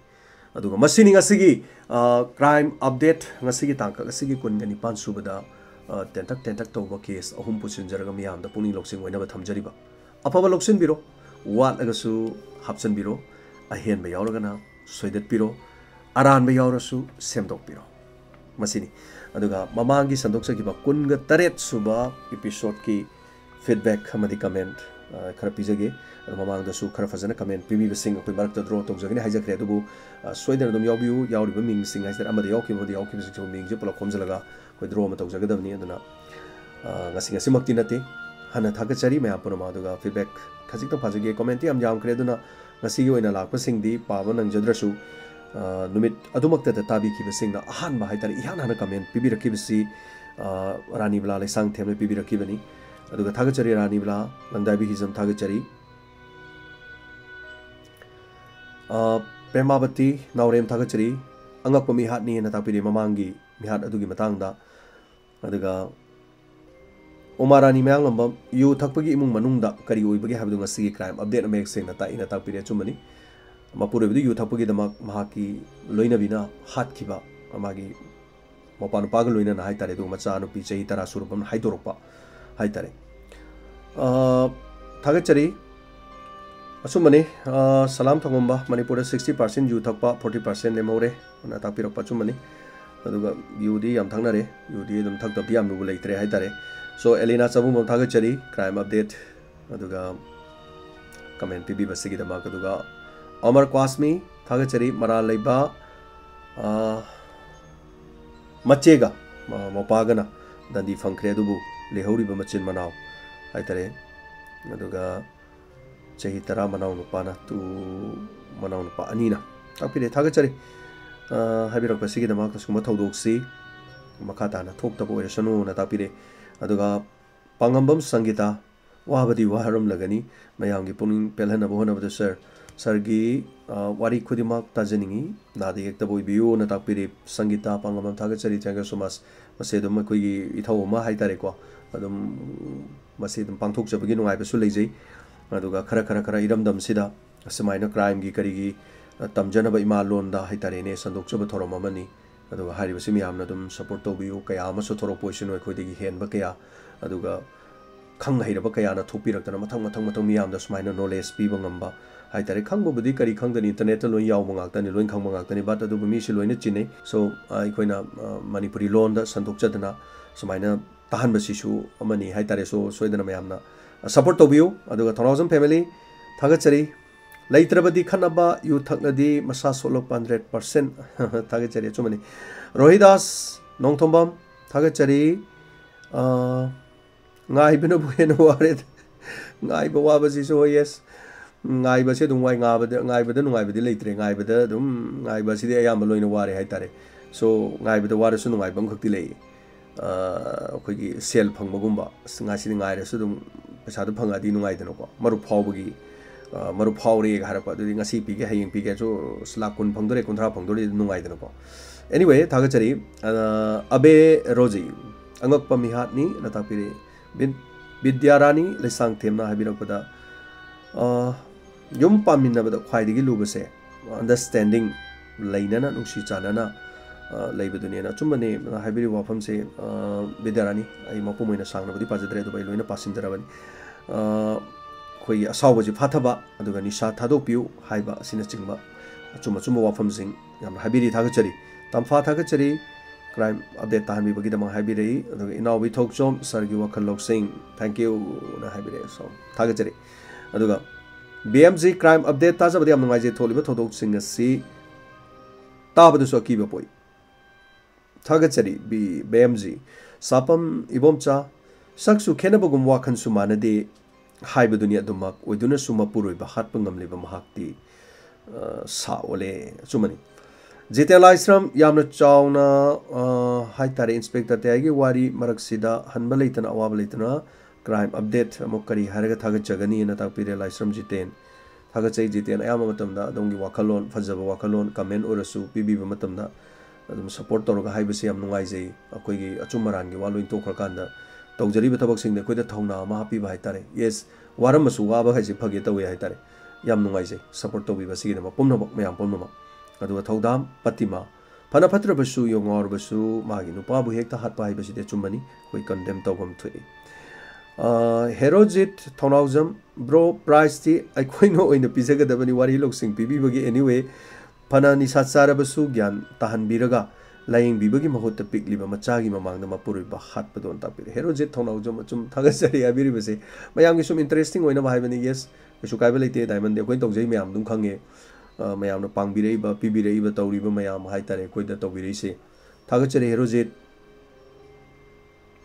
अदुगा मसिनी ngasiगी क्राइम अपडेट ngasiगी तांका ngasiगी कुनगनि पांसुबदा टेंटक तौबा केस अहुम पुसिनजरगा मियामदा पुनी लोक्सिंग ओइनबा थमजरिबा अफबा लोक्सिन बिरो वाटलगसु हापसन बिरो अहेनबा यावरगना सोइदत बिरो अरानबा यावरसु सेमदोक बिरो मसिनी अदुगा ममांगी संदोक्सगिबा कुनगा तरेत सुबा एपिसोड की फीडबैक हमदी कमेंट खर पिजगे ममांगदसु खर फजन कमेंट पिबिबसिंग अखोय मरक्ता ड्रॉ तौजगनि हाइजखरे अदुबु सोइदन दम यावबियु यावरिबा मिंगसिंग हाइजर अमदा यावखिबोदि यावखिबसिंग मिंगजे पुला खोमजलगा कोई ड्रॉ म तौजगदबनि अदुना ngasi मक्ति नते हना थागचरी मैं पुनमा अदुगा फीडबैक खजिक तो फाजगे कमेंट याम जामखरे अदुना ngasi ओइना लाकपसिंगदि पाबा नंगजद्रसु नुमित अदुमक्ता ताबिखिबसिंगना अहानबा हाइतारे इहान हाना कमेंट पिबिरखिबसि रानीबला लेसांग थेमले पिबिरखिबनि अदुगा थागचरी रानीबला लंगदाबि हिजम थागचरी प्रेमावती नावरेम थागचरी अंगप मिहाटनी ना तापिरे ममांगी मिहाट अदुगी मतंगदा अदुगा ओमारानी मयांगलंबम यु थकपगी इमुंग मनुंगदा करी ओइबगे हाबदु ngasi crime update make Seng ना ताइना तापिरे चुमनी मपुरेबदु यु थकपगी दमक महाकी लोइनबिना हातखिबा अमागी मपानु पागल लोइना ना हाइतारे दु मचा नुपि चही तरा सुरबम हाइदोरपा हाइतारे थागचरी असुमने सलाम थंगोंबा मणिपुर 60% यू थकपा 40% लेमौरे ना तापिरपा चुमनी अदुगा यूदी याम थंगनारे यूदी दम थकतब याम नुबु लेतरे हाइतारे सो एलिना चबुम थागचरी क्राइम अपडेट अदुगा कमेंट पिबी बसिगी दमा अदुगा अमर क्वासमी थागचरी मरा लेबा मचेगा मोपागना दंदी फंखरे अदुबु लेहौरिबा मचिन मनाव हाइतारे अदुगा चही तरा मनाव नुपाना तू मनाव नुपा अनीना तापिरे थागचरी हाइबिरक्पसिगिदमक तसकुम थौदोक्सी मखा ताना थोक्तब ओइरसनु ना तापिरे अदुगा पांगंबम संगीता वाबदी वारम लगनी मयांगी पुनिंग पेलहना बोहनबद सरगी वारी खुदिमक ताजनिंगी नादे एकतब ओइबियो ना तापिरे संगीता पांगंबम थागचरी थैंक यू सो मच मसेदम कोई इथौ मा हाइतारेको अदुम मसेदम पांथोकजबगी नुंगाइबसु लेजै अदुगा खरा खरा खरा इरमदम सिदा असमाइना क्राइम की करीगी तमजनब इमा लोनदा हाइतारेने संदोकचब थोरम अमनी अदुगा हारिबसि मियामना दुम सपोर्ट तोबियो कया अमसु थोरो पोजिशन ओइ खोइदगी हेनबा कया अदुगा खंग हैरबा कया ना थोपिरक्तना मथंग मथंग मथंग मियामदा सुमाइना नॉलेज पीबा ngamba हाइतारे खंगबुदी करी खंगदनी इंटरनेट लोइन याव मंगाक्तनी लोइन खंग मंगाक्तनी बाट अदुबु मिसि लोइन चिने सो अइखोइना मणिपुरी लोन दा संदोकचदना सुमाइना ताहनबसिसु अमनी हाइतारे सो सोइदना मियामना सपोर्ट तोबियो अदुगा थौराजम फैमिली थागचरी लैत्रबदी खनबा यू थकलदी मसा सोलोप 100% थागचरी चुमनी Rohidas नोंथोंबम थागचरी ngaibena buena ware ngaiba wabasiso yes ngaibase dum wai ngaibada nungaibadi leitre ngaibada dum ngaibasi de ayam loina ware haitare so ngaibada ware su nungaibam khakti lei akhoi sel phangmagumba ngasi ngaire su dum pesa du phangadi nungaidano ko maru phawbagi maru phawre harapa du ngasi pige hayeng pige so slakun phangdore kunthra phangdore nungaidano ko anyway thagachari abe roji angak pamihatni natapire Vidyarani लेसांग थेमना हाबिरकपदा युम पामिनबदा ख्वाइदगी लुबसे understanding लैनना नुंसी चानना लैबदुनेना चुमने हाबिरि वाफमसे विद्यारानी आई मपुमैना सांगनबदी पाजद्रे दुबई लोइना पासिनदरबनी खोइ असावबजी फाथबा अदुगा निशा थादोपियु हाइबा सिना चिंगबा चुम चुम वाफमसिंग याम हाबिरि थागचरी तमफा थागचरी क्राइम अपडेट ताहन भी दम हाइबिरे इनाउ भी थोकचोम सरगी वखल लोकसिंग थैंक यू ना हाइबिरे सो थागचरी अदुगा बीएमजी क्राइम अपडेट ताजबदि हम नुंगाइजे थोलिबा थोदोकसिंग असि ताबदुसो अकीबा पोई थागचरी बीएमजी सापम इबोमचा सक्सु खेनबगुम वाखन सुमानदे हाइबा दुनिया दुमक ओइदुना सुमा पुरोइबा हातपा ngamliba mahakti सा ओले चुमनी जिते लाइश्रम यामना चावना हाइतारे इंस्पेक्टर तेगी वारी मरकसिदा हनबा लेतना अवाब लेतना क्राइम अपडेट अमुक करी हारगा थागचगनी न तापिरे लाइश्रम जितेन थागचै जितेन अयामा मतमदा दोंगी वाखलोन फजबा वाखलोन कमेंट ओरसु पीबीबा मतमदा अदुम सपोर्ट तौरगा हाइबसे याम नुंगाइजै अखोइगी अचुमरानगी वालोइन तोखरकांदा तौजरीबा थबकसिंग कोइदा थौना अमा हापीबा हाइतारे यस वारमसु वाबा हाइसे फगे तवे हाइतारे याम नुंगाइजै सपोर्ट तौबीबा सिगिदमा पुमनबक मयाम पुमनबक अदुगा थौदाम पतिमा फना फत्रबसु योंगौरबसु मागी नुपाबु हेक्ता हातपा हाइबसिदे चुम्बनी कोइ condemn तौबम Thuy हेरोजित Thounaojam bro price ती अखोइनो ओइन पिजगदबनी वारी लोकसिंग पिबीबगी एनीवे फना निसा चारबसु ज्ञान ताहनबिरगा लाइंग बिबगी महोत पिकलिबा मचागी ममांगदा मपुरुबा हातपदोन तापिरे हेरोजित थौनाउजम चुम थागसरी आबिरिबसे मयांगी सुम इंटरेस्टिंग ओइना बाहाइबनी यस कसु काइबा लेते डायमंड अखोइन तौजै मयाम दुम खंगे मयामना पांगबिरेबा पिबिरेबा तौरिबा मयाम हाइतारे कोइदा तौबिरेसे थागचरे हेरोजित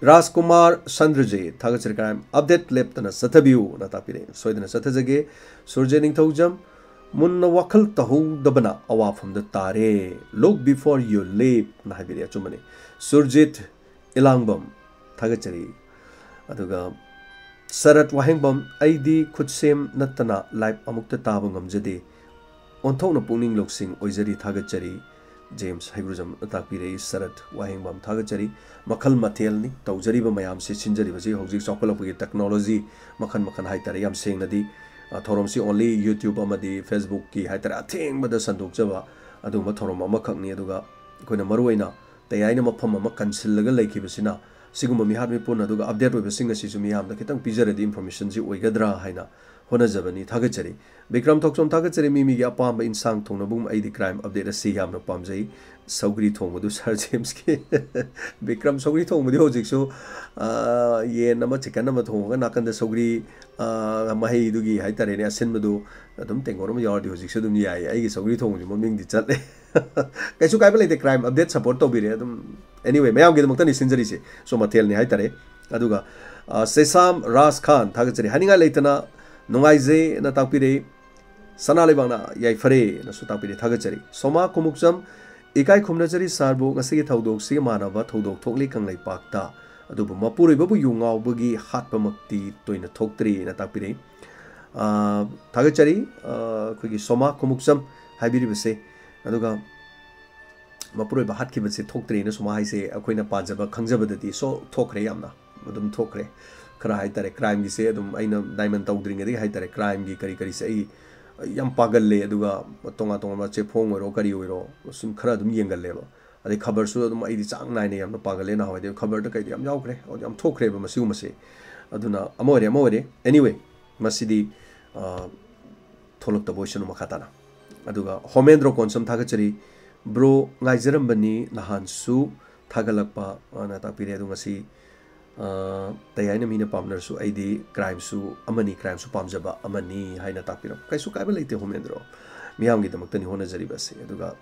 राजकुमार चंद्रजीत थागचरे क्राइम अपडेट लेप्तना सथबियु न तापिरे सोइदना सथजगे सूर्य निंगथौजम मुन्ना वखल तहौदबना अवाफम द तारे लुक बिफोर यू लीप न हाइबिरे चुमने सुरजित इलांगबम थागचरे अदुगा सरत वाहेंगबम आईदी खुदसेम नत्तना लाइफ अमुक्ता ताब ngamjade ओंथौना पुनिंग लोकसिंग ओइजरी थागचरी जेम्स हाइग्रुजम ताकपिरे सरत वाहेंगबम थागचरी मखल मथेलनी तौजरीबा मयाम से सिंजरीबजे हौजिक चौखलपगी टेक्नोलॉजी मखन मखन हाइतारे याम सेंगनदी थौरमसी ओनली यूट्यूब अमदी फेसबुक की हाइतारे अथेंगबदा संदोकजबा अदुमा थौरम अमखकनी अदुगा कोइना मरुइना तयाइना मफम अमा कंसिलगा लेखिबसिना सिगुम मिहात मिपुन अदुगा अपडेट ओइबसिंग असिसु मियामदा खितंग पिजरदी इन्फॉर्मेशन जी ओइगद्रा हाइना होनजबनी थागचरी विक्रम थोक्सोम थागचरी मिमीगी अपाम इंसांग थोंगनबुम आईदी क्राइम अपडेट असि यामना पामजै सौगरी थोंगबदु सर जेम्स के विक्रम सौगरी थोंगबदि होजिकसु ये नम चिकन नम थोंगा नाकंद सौगरी मही दुगी हाइतारेने असिनबदु अदुम टेंगोरम यावदि होजिकसु दुम याय आईगी सौगरी थोंगजि ममिंगदि चले कैसु काइबा लेते क्राइम अपडेट सपोर्ट तोबिरे अदुम एनीवे मयामगी दमक्तनि सिंजरीसे सो मथेलनि हाइतारे अदुगा सेसाम राज खान थागचरी हानिंगा लेतना नुंगाइजे न ताकपिरे सना लेबांगना याइफरे न सु ताकपिरे थागचरी Soma कुमुकजम ikai khumnajari sarbu ngasi thodok si manaba thodok thokli kanglai pakta adubu mapuri babu yungau bugi hatpa makti toina thoktri na takpire thagachari khoi soma khumuksam haibiri base aduga mapuri ba hatki base thoktri na soma haise akoina pajaba khangjabadadi so thokre yamna adum thokre khara haitare crime gi se adum aina diamond tawdring edi haitare crime gi kari kari se yam pagalle aduga tonga tonga che phong oro kari oro sum khara dum yengalle ba ade khabar su dum ai chang nai ne yam pagalle na hoide khabar da kai yam yaukre yam thokre ba masu mase aduna amore anyway masidi tholok ta boisan makhatana aduga homendro konsam thagachari bro ngaijaram bani nahan su thagalakpa ana ta pire adunga si tayana mina pamner su aidi crime su amani crime su pamjaba amani haina tapiro kaisu kaibal leite homendro miyam gi damak tani hona jari basi aduga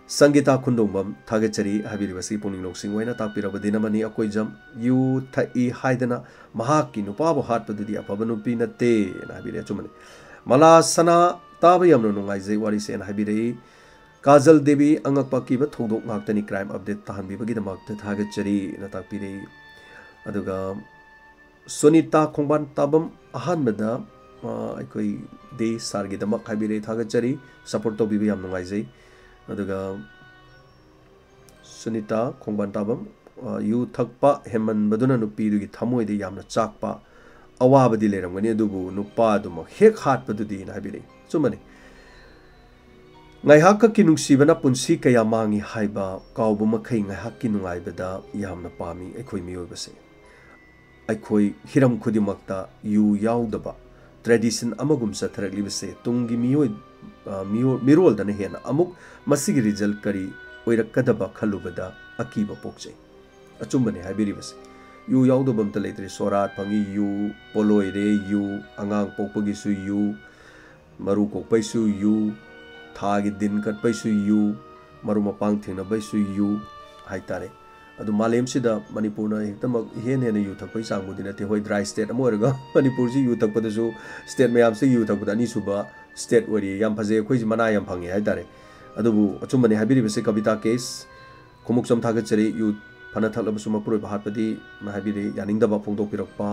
sangita khundombam thagachari habiri basi puning loksing waina tapiro badina mani akoi jam yu thai haidana mahaki nupa bo hat padudi apabanu pi nate na habiri chumani mala sana taba yamno nungai jai wari sen habiri kajal devi angakpa ki ba thodok ngaktani crime update tahanbi bagi damak thagachari na tapire aduga sonita khongban tabam ahan bada aikoi de sargi damak habire thagachari support to bibi yam nungai jai aduga sonita khongban tabam yu thakpa heman baduna nupi dugi thamoi de yamna chakpa awabadi leramgani adubu nupa dum hek hat badudi na habire chumani ngai hakka ki nungsibana punsi kaya mangi haiba kawbu makhai ngai hakki nungai bada yamna pami aikoi mioi base aikoi hiram khudimakta yu yaudaba tradition amagum satharakli base tungi mioi mirol dana hena amuk masigi result kari oirakadaba khalubada akiba pokjai achumbane habiri base yu yaudabam ta leitre sorat pangi yu poloire yu angang pokpagi su yu maru kokpai su yu thagi din katpai su yu maru mapang thingna bai su yu haitare adu malem sida manipur na hektamak hen yu thakpai sangmudi na te hoi dry state amoraga manipur ji yu thakpada su state mayam se yu thakpada ani suba state wari yam phaje khoi ji mana yam phangi haitare adubu achumani habiri bese kavita case khumuksam thagachari yu phana thalaba su mapur bhatpadi mahabiri yaningdaba phongdok pirakpa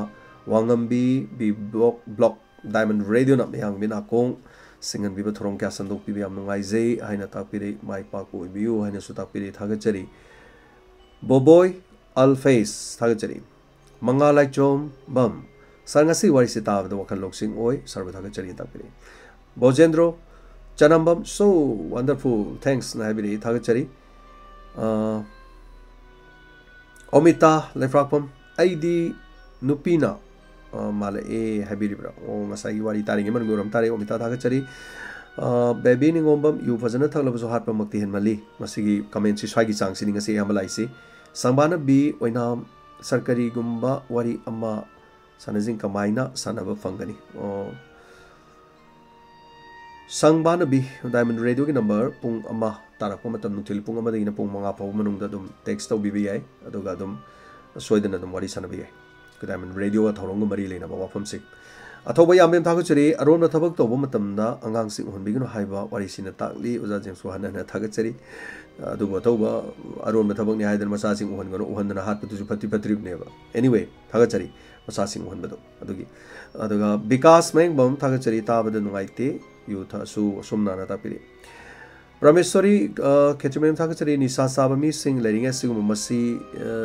wangambi bi block diamond radio na yang bina kong singan biba thorong kya sandok bibi am nungai jai haina takpiri mai pa ko biu haina su takpiri thagachari boboy alface thagachari mangalai chom bam sangasi wari se taw da wakal loksing oi sarva thagachari takpiri bojendro chanambam so wonderful thanks na habiri thagachari omita lefrakpam aidi nupina mala e habiri bra o masai wari taringe man goram tare omita thagachari baby ni ngombam yu fazana thaglaba so hatpa makti hen mali masigi comment si swagi chang si ninga se amalai si sangbana bi oina sarkari gumba wari amma sanajing kamaina sanaba fangani sangbana bi diamond radio ki number pung amma tarakpa matam nutil pung amma dina pung manga paw manungda dum text taw bibi ai aduga dum soidana dum wari sanabi ai diamond radio wa thorong mari leina ba wafam sik athoba yamem thagachari aron thabak toba matamda angang sing honbigino haiba wari sina takli uja jem suhana na thagachari aduba toba aron thabak ni haidan masa sing hongono uhanda hat putu phati phatrib neba anyway thagachari masa sing honbado adugi aduga bikas meng bam thagachari tabada nugaite yu tha su sumna na tapiri Rameshwari Ketchumem Thakachari Nisa Sabami Singh Leringa Sigum Masi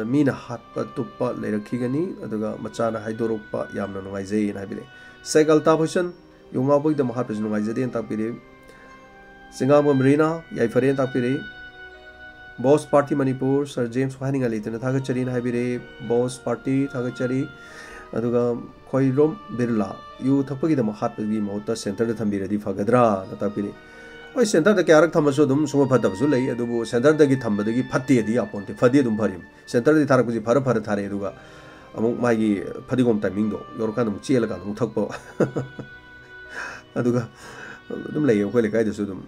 Mina Hatpa Tupa Lerakigani Aduga Machana Haidorupa Yamna Nungaize in Habile Segal Tapushan Yungabu the Mahapas Nungaize and Tapiri Singam Marina Yaifare Tapiri Boss Party Manipur Sir James Hanning Alit and Thakachari in Habire Boss Party Thakachari Aduga Koirom Birla You Tapagi the Mahatpi Mota Center the Tambira di Fagadra Tapiri oi center da kyarak thamaso dum suma phadabasu lei adubu center da gi thambadagi phatti adi aponte phadi dum pharim center di tharak buji phara thare aduga amuk magi phadigom timing do yorkan dum chela ka dum thakpo aduga dum lei khoi le kai desu dum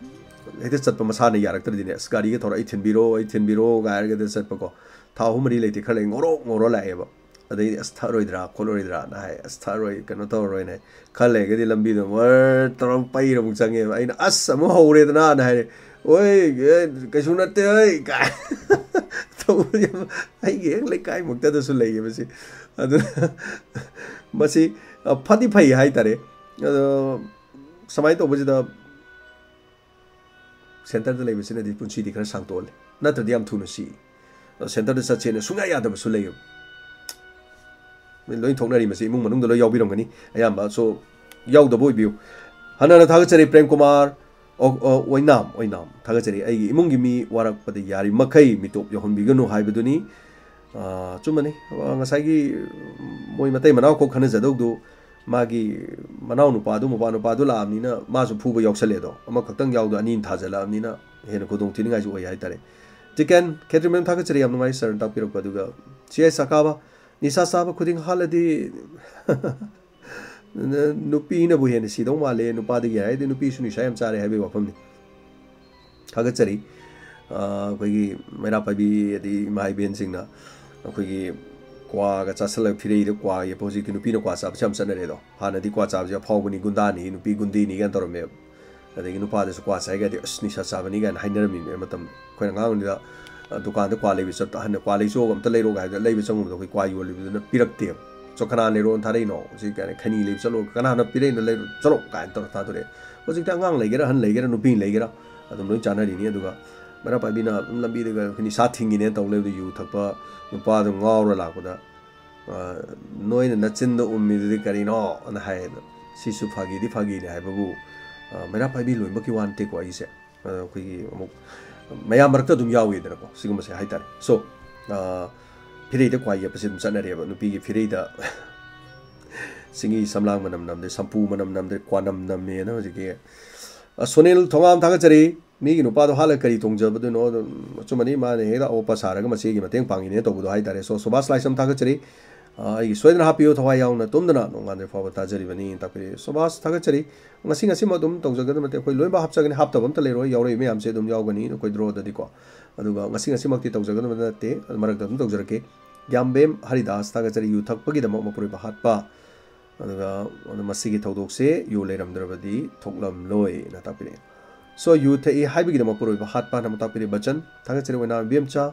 hete chatpa masana yarak tar dine skari ge thora ithin biro ga ga de chatpa ko tha humri leiti khale ngoro la eba adai astaroidra coloridra na hai astaroid kano toroi ne khale ge di lambi do war torong pai ro change aina as amu hore na na hai oi kaisu natte oi ka to ai ge le kai mukta da su le ge basi adu basi phati phai hai tare samai to basi da center da le basi na di punchi di khara sang to le na ta diam thu na si center da sa che na sunga ya da su le min loi thok na ri basi mung manung da lo yaw bi rom gani ayam ba so yaw da boy biu hana na thaga chari Prem Kumar oinam thaga chari ai imung gi mi warak padi yari makai mitop yo hon bi ganu hai beduni chumani ngasai gi moi matai manau ko khana jadok du magi manau nu pa du la amni na ma su phu ba yaw sale do ama khakhtang yaw do anin thajala amni na hena ko dong tin ngai ju oi hai tare tiken ketrimem thaga chari am ngai sar tak pirok padu ga chi sakaba nisa saba khuding haladi nupi na bu hen si dong ma le nupa de ya de nupi su ni shayam chare ha be wafam ni thaga chari koi gi mera pa bi di mai ben sing na koi gi kwa ga cha sala phirei de kwa ye posi ki nupi na kwa sa cham san re do ha na di kwa cha ja phau ni gunda ni nupi gundi ni gan tor me ade gi nupa de su kwa sa ga de asni sa sa ni gan hainer mi me matam koi nga ni da dukan de kwa le bi sa ta han kwa le so gam ta le ro ga de le bi chang do koi kwa yu le bi na pirak te so kana le ron thari no ji ka khani le chalo kana na pire no le chalo ka tor ta dore o ji ta ngang le gera han le gera nupi le gera adum lo chana ri ni aduga mara pa bina lambi de khani sa thingi ne taw le yu thakpa nupa do ngaw ra la ko da noi na chin do ummi de kari no na hai si su phagi ne hai babu mara pa bi loi ma ki wan te ko ai se ko gi amuk maya marak ta dum yawi de ko sigum se hai tar so phirei de kwa ye pasin chana re ba nupi gi phirei da singi samlang manam nam de sampu manam nam de kwanam nam me na ji ge sonil thongam thaga chari mi gi nupa do hala kari tongja bu no chumani ma ne da opa sara ga masi gi mateng pangi ne to bu do hai tare so subas lai sam thaga chari ai soidna hapiyo thawai yaw na tumdana nongan de fa ta jari bani ta pe subas thaga chari ngasi ma dum tongja ga mate khoi loi ba hapcha ga ni hapta bam ta le ro yaw re me am se dum yaw ga ni koi dro da di ko aduga ngasi makti tongja ga na te marak da dum tongja ke Gyambem Haridas thaga chari yu thakpa gi dam mapuri ba hatpa aduga masi gi thodok se yu leiram drabadi thoklam loi na ta pire so yu the I haibi gi dam mapuri ba hatpa na mata pire bachan thaga chari wena bemcha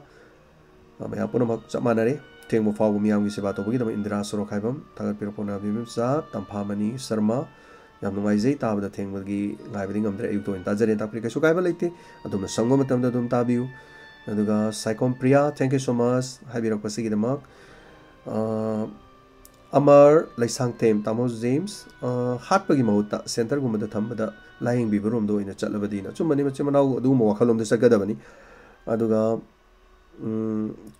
ma ya puna mak chamanare theng mo fawu miyam gi seba to gi dam Indra Soro khaibam thaga pire puna bemcha Tamphamani Sharma yam nungai jai ta ba theng gi ngai bi ngam dre ayu to ta jare ta pire ka su kai ba leite adum sangom matam da dum ta biu aduga Saikom Priya thank you so much haibirak pasigi damak Amar Laisang Tem Tamo James hat pagi mauta center gum da thambada lying bi room do ina chalabadi na chumani machi manau du mo wakhalom de sagadabani aduga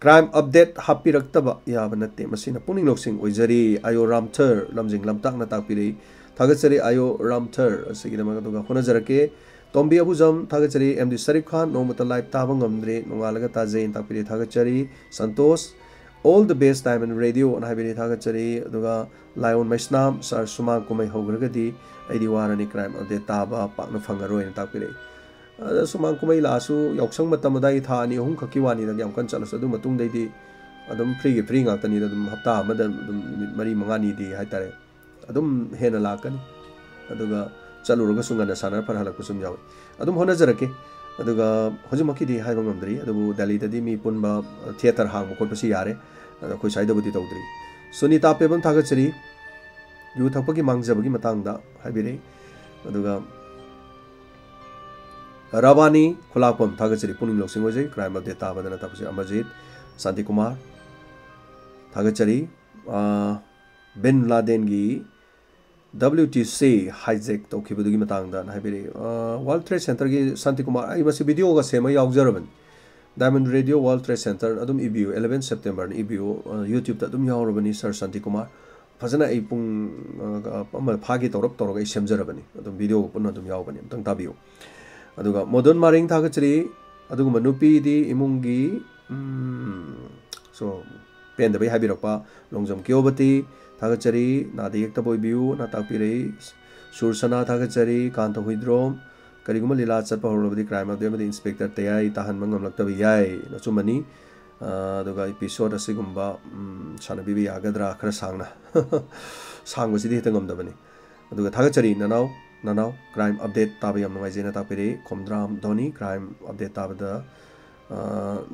crime update happy raktaba ya banate masina puning loksing oijari ayo ramthar lamjing lamtak na takpiri thagachari ayo ramthar asigi damak aduga khona jarake Tombi Abu Jam Thagachari MD Sharif Khan Nomata Live Tabang Amdre Nongalaga Tajain Tapiri Thagachari Santosh all the best time in radio on Habiri Thagachari Duga Lion Maisnam Sar Suma Kumai Hogragadi Adi Warani crime of the Taba Pakno Fangaro in Tapiri Suma Kumai Lasu Yoksang Matamadai Thani Hung Kakiwani the Yamkan Chalas Adu Matung Dedi Adam Free Atani Adam Hapta Madam Mari Mangani di Haitare Adum Hena Lakani Aduga Chaluraga Sungana Sana Parhalakusum Yaw. Adum Hona Jarake, Aduga Hojumaki di Haimamdri, Adu Dali Dadi Mi Punba Theatre Hang Mokopasi Yare, Kushaida Budi Todri. Sunita Pebam Tagachari, you Tapaki Mangzabagi Matanga, Habire, Aduga Ravani, Kulapam Tagachari Puning Losingoje, crime of the Tabana Tapsi Amajit, Santi Kumar, Tagachari, Ben Ladengi. WTC hijack to kibudugi matangda haibiri World Trade Center gi Santi Kumar ai masi video ga sema yaujaraban Diamond Radio World Trade Center adum EBU 11 September ni EBU YouTube ta adum yaurabani Sir Santi Kumar fazana ai pung amal phagi torop toroga ai semjarabani adum video punna adum yaubani tang tabiu aduga modern maring thagachri aduga manupi di imungi so pen da bai habirakpa longjam kyobati Thagachari, Nadiyak Taboibu, Natapiri, Sursana Thagachari, Kanta Hidrom, Kariguma Lila Chapa over the crime of them, the inspector Tayai, Tahan Mangam Laktavi, Nasumani, the episode of Sigumba, Sanabibi Agadra, Krasana, Sang was hitting on the money. The Thagachari, now nanau crime update tabi yam nungai jena tapiri khomdram dhoni crime update tabada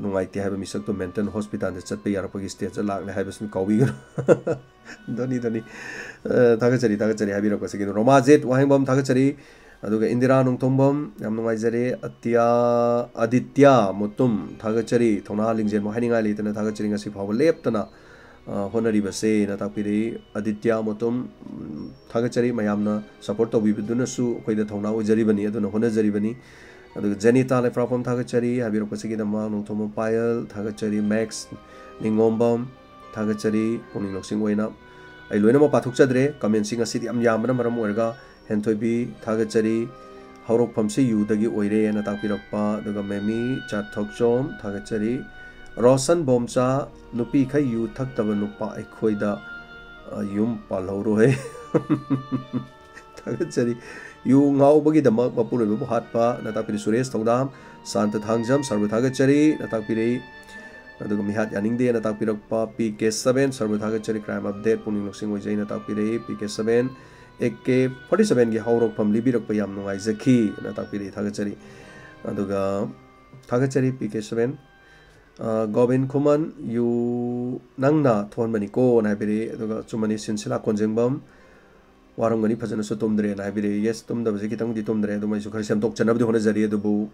nungai te haiba misak to mental hospital de chat pe yar pagi stage lak le haiba smi kawi dhoni thagachari habi rak pasagi roma jet wahingbam thagachari aduga indira nungthombam yam nungai jare aditya mutum thagachari thona lingjen mo haninga le tana thagachari ngasi phaw leptana honari base na tapiri aditya mutum thagachari mayamna support to bibuduna su khoida thona ojari bani aduna hona jari bani aduga janita le from thagachari habi rak pasagi dama nungthom payal thagachari max ningombam thagachari puning loksing waina ai loina ma pathuk chadre comment sing asidi am yamna maram orga hentoibi thagachari haurok phamsi yu dagi oire na takpirakpa daga memi chat thokchom thagachari rosan bomcha nupi khai yu thaktaba nupa ekhoida yum palhoro he thagachari yu ngau bagi dama mapure bu hatpa na takpiri suresh thongdam sant thangjam sarva thagachari na takpiri aduga mihat yaningde na takpirakpa pk7 sarva thagachari crime update puning loksing ojai na takpiri pk7 AK47 gi haurok pham libirok pa yam nungai zakhi na takpiri thagachari aduga thagachari PK7 Gobin Kuman yu nangna thon bani ko na biri aduga chumani sinsila konjengbam warangani phajana su tumdre na biri yes tumda bji kitang di tumdre adumai su khar sem tok chanabdi hona jari adubu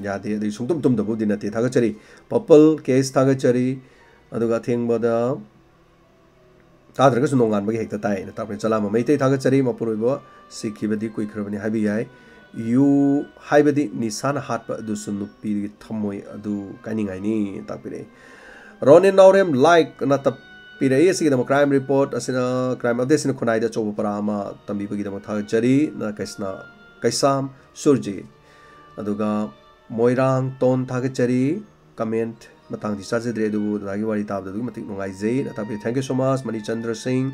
yade adu sungtum tumdabu dinati thagachari purple case thagachari aduga thengbada ताद्रगस नोंगान बगे हेक्ता ताय न तापने चलामा मैते थागचरी मपुरोइबो सिखिबदि कुइख्रबनि हाबि याय यु हाइबदि Nissan हाटप अदु सुनुपि थमोय अदु कानिंगाइनि तापिरे रोने नौरेम लाइक न तपिरे यसि दम क्राइम रिपोर्ट असिना क्राइम अपडेट सिन खुनाइदा चोब परामा तंबि बगि दम थागचरी न कैसना कैसाम सुरजी अदुगा मोइरांग टोन थागचरी comment matang di sajadre du dagi wari tab du matik nungai jei na tabi thank you so much Mani Chandra Singh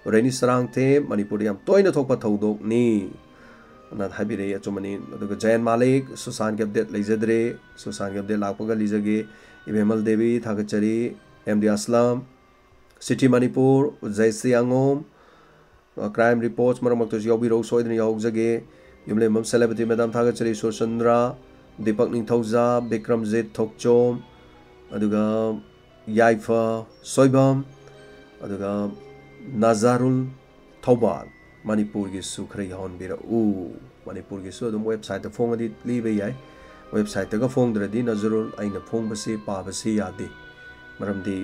Reni Sarang the Manipur yam toina thokpa thodok ni na habire achumani aduga Jayan Malik Susan ge update leijadre Susan ge update lakpaga lijage Ibemal Devi thagachari MD Aslam City Manipur Jaisri Angom crime reports maramak to yobi ro soidni yawjage yumle mam celebrity madam thagachari Sosandra Deepak Ningthauja Bikram Zet Thokchom aduga Yaifa Soibam aduga Nazarul Thobal Manipur gi su khri hon bira u Manipur gi su adum website ta phone adi libe yai website ta ga phone dradi Nazarul aina phone basi pa basi yade maramdi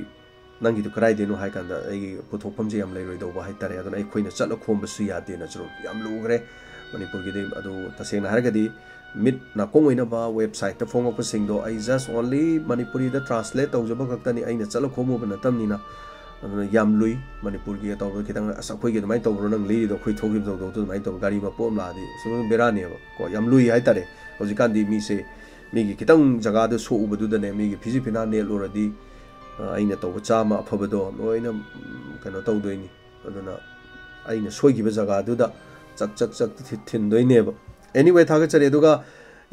nangi du krai de no hai kan da ai puthopam je yam lai roi do ba hai tare aduna ai khoina chatla khom basu yade Nazarul yam lugre Manipur gi de adu tasena hargadi mid na kongoina ba website ta phone up sing do I just only Manipuri da translate tawjaba kaktani aina chala khomu bana tamnina aduna yam lui Manipur gi taw kitang asakhoi gi mai tawro nang li do khoi thogi do do mai taw gari ma pom la di so berani ba ko yam lui hai tare hojikan di mi se mi gi kitang jaga da so ubu da ne mi gi phiji phina ne loradi aina taw chama afabado loina kano taw doini aduna aina soi gi ba jaga du da chak thin doine ba anyway thagachari aduga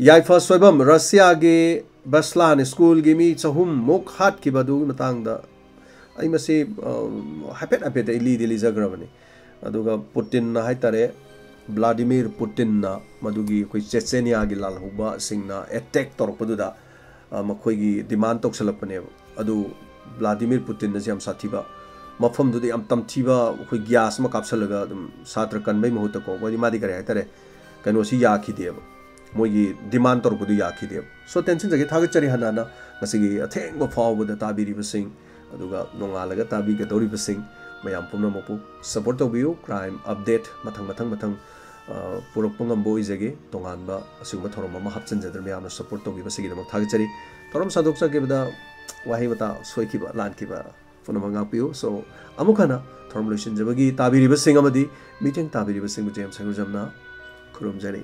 Yaifa Soibam Russia ge Baslan school gi mi chahum mok hat ki badu matang da ai masi hapet ili dili jagrabani aduga Putin na haitare Vladimir Putin na madugi koi Chechnya gi lal huba singna attack torpadu da makhoi gi demand tok salapane adu Vladimir Putin na jam sathiba mafam du de am tamthiba koi gas ma kapsalaga dum satra kan bai mahut ko bodi madi kare haitare kano si yakhi deb mogi demand tor budu yakhi deb so tension jage thagachari hanana ngasigi atheng bo faw da tabiri basing aduga nongalaga tabi ga dori basing mayam pumna mopu support to view crime update mathang purok pungam boy jage tongan ba asingma thorom ma hapchen jadar mayam support to basigi da thagachari thorom sadok sa ke bada wahi bata soiki ba lan ki ba phone manga piu so amukana thorom lotion jabagi tabiri basing amadi meeting tabiri basing bu jam sangu jamna Kurumjari.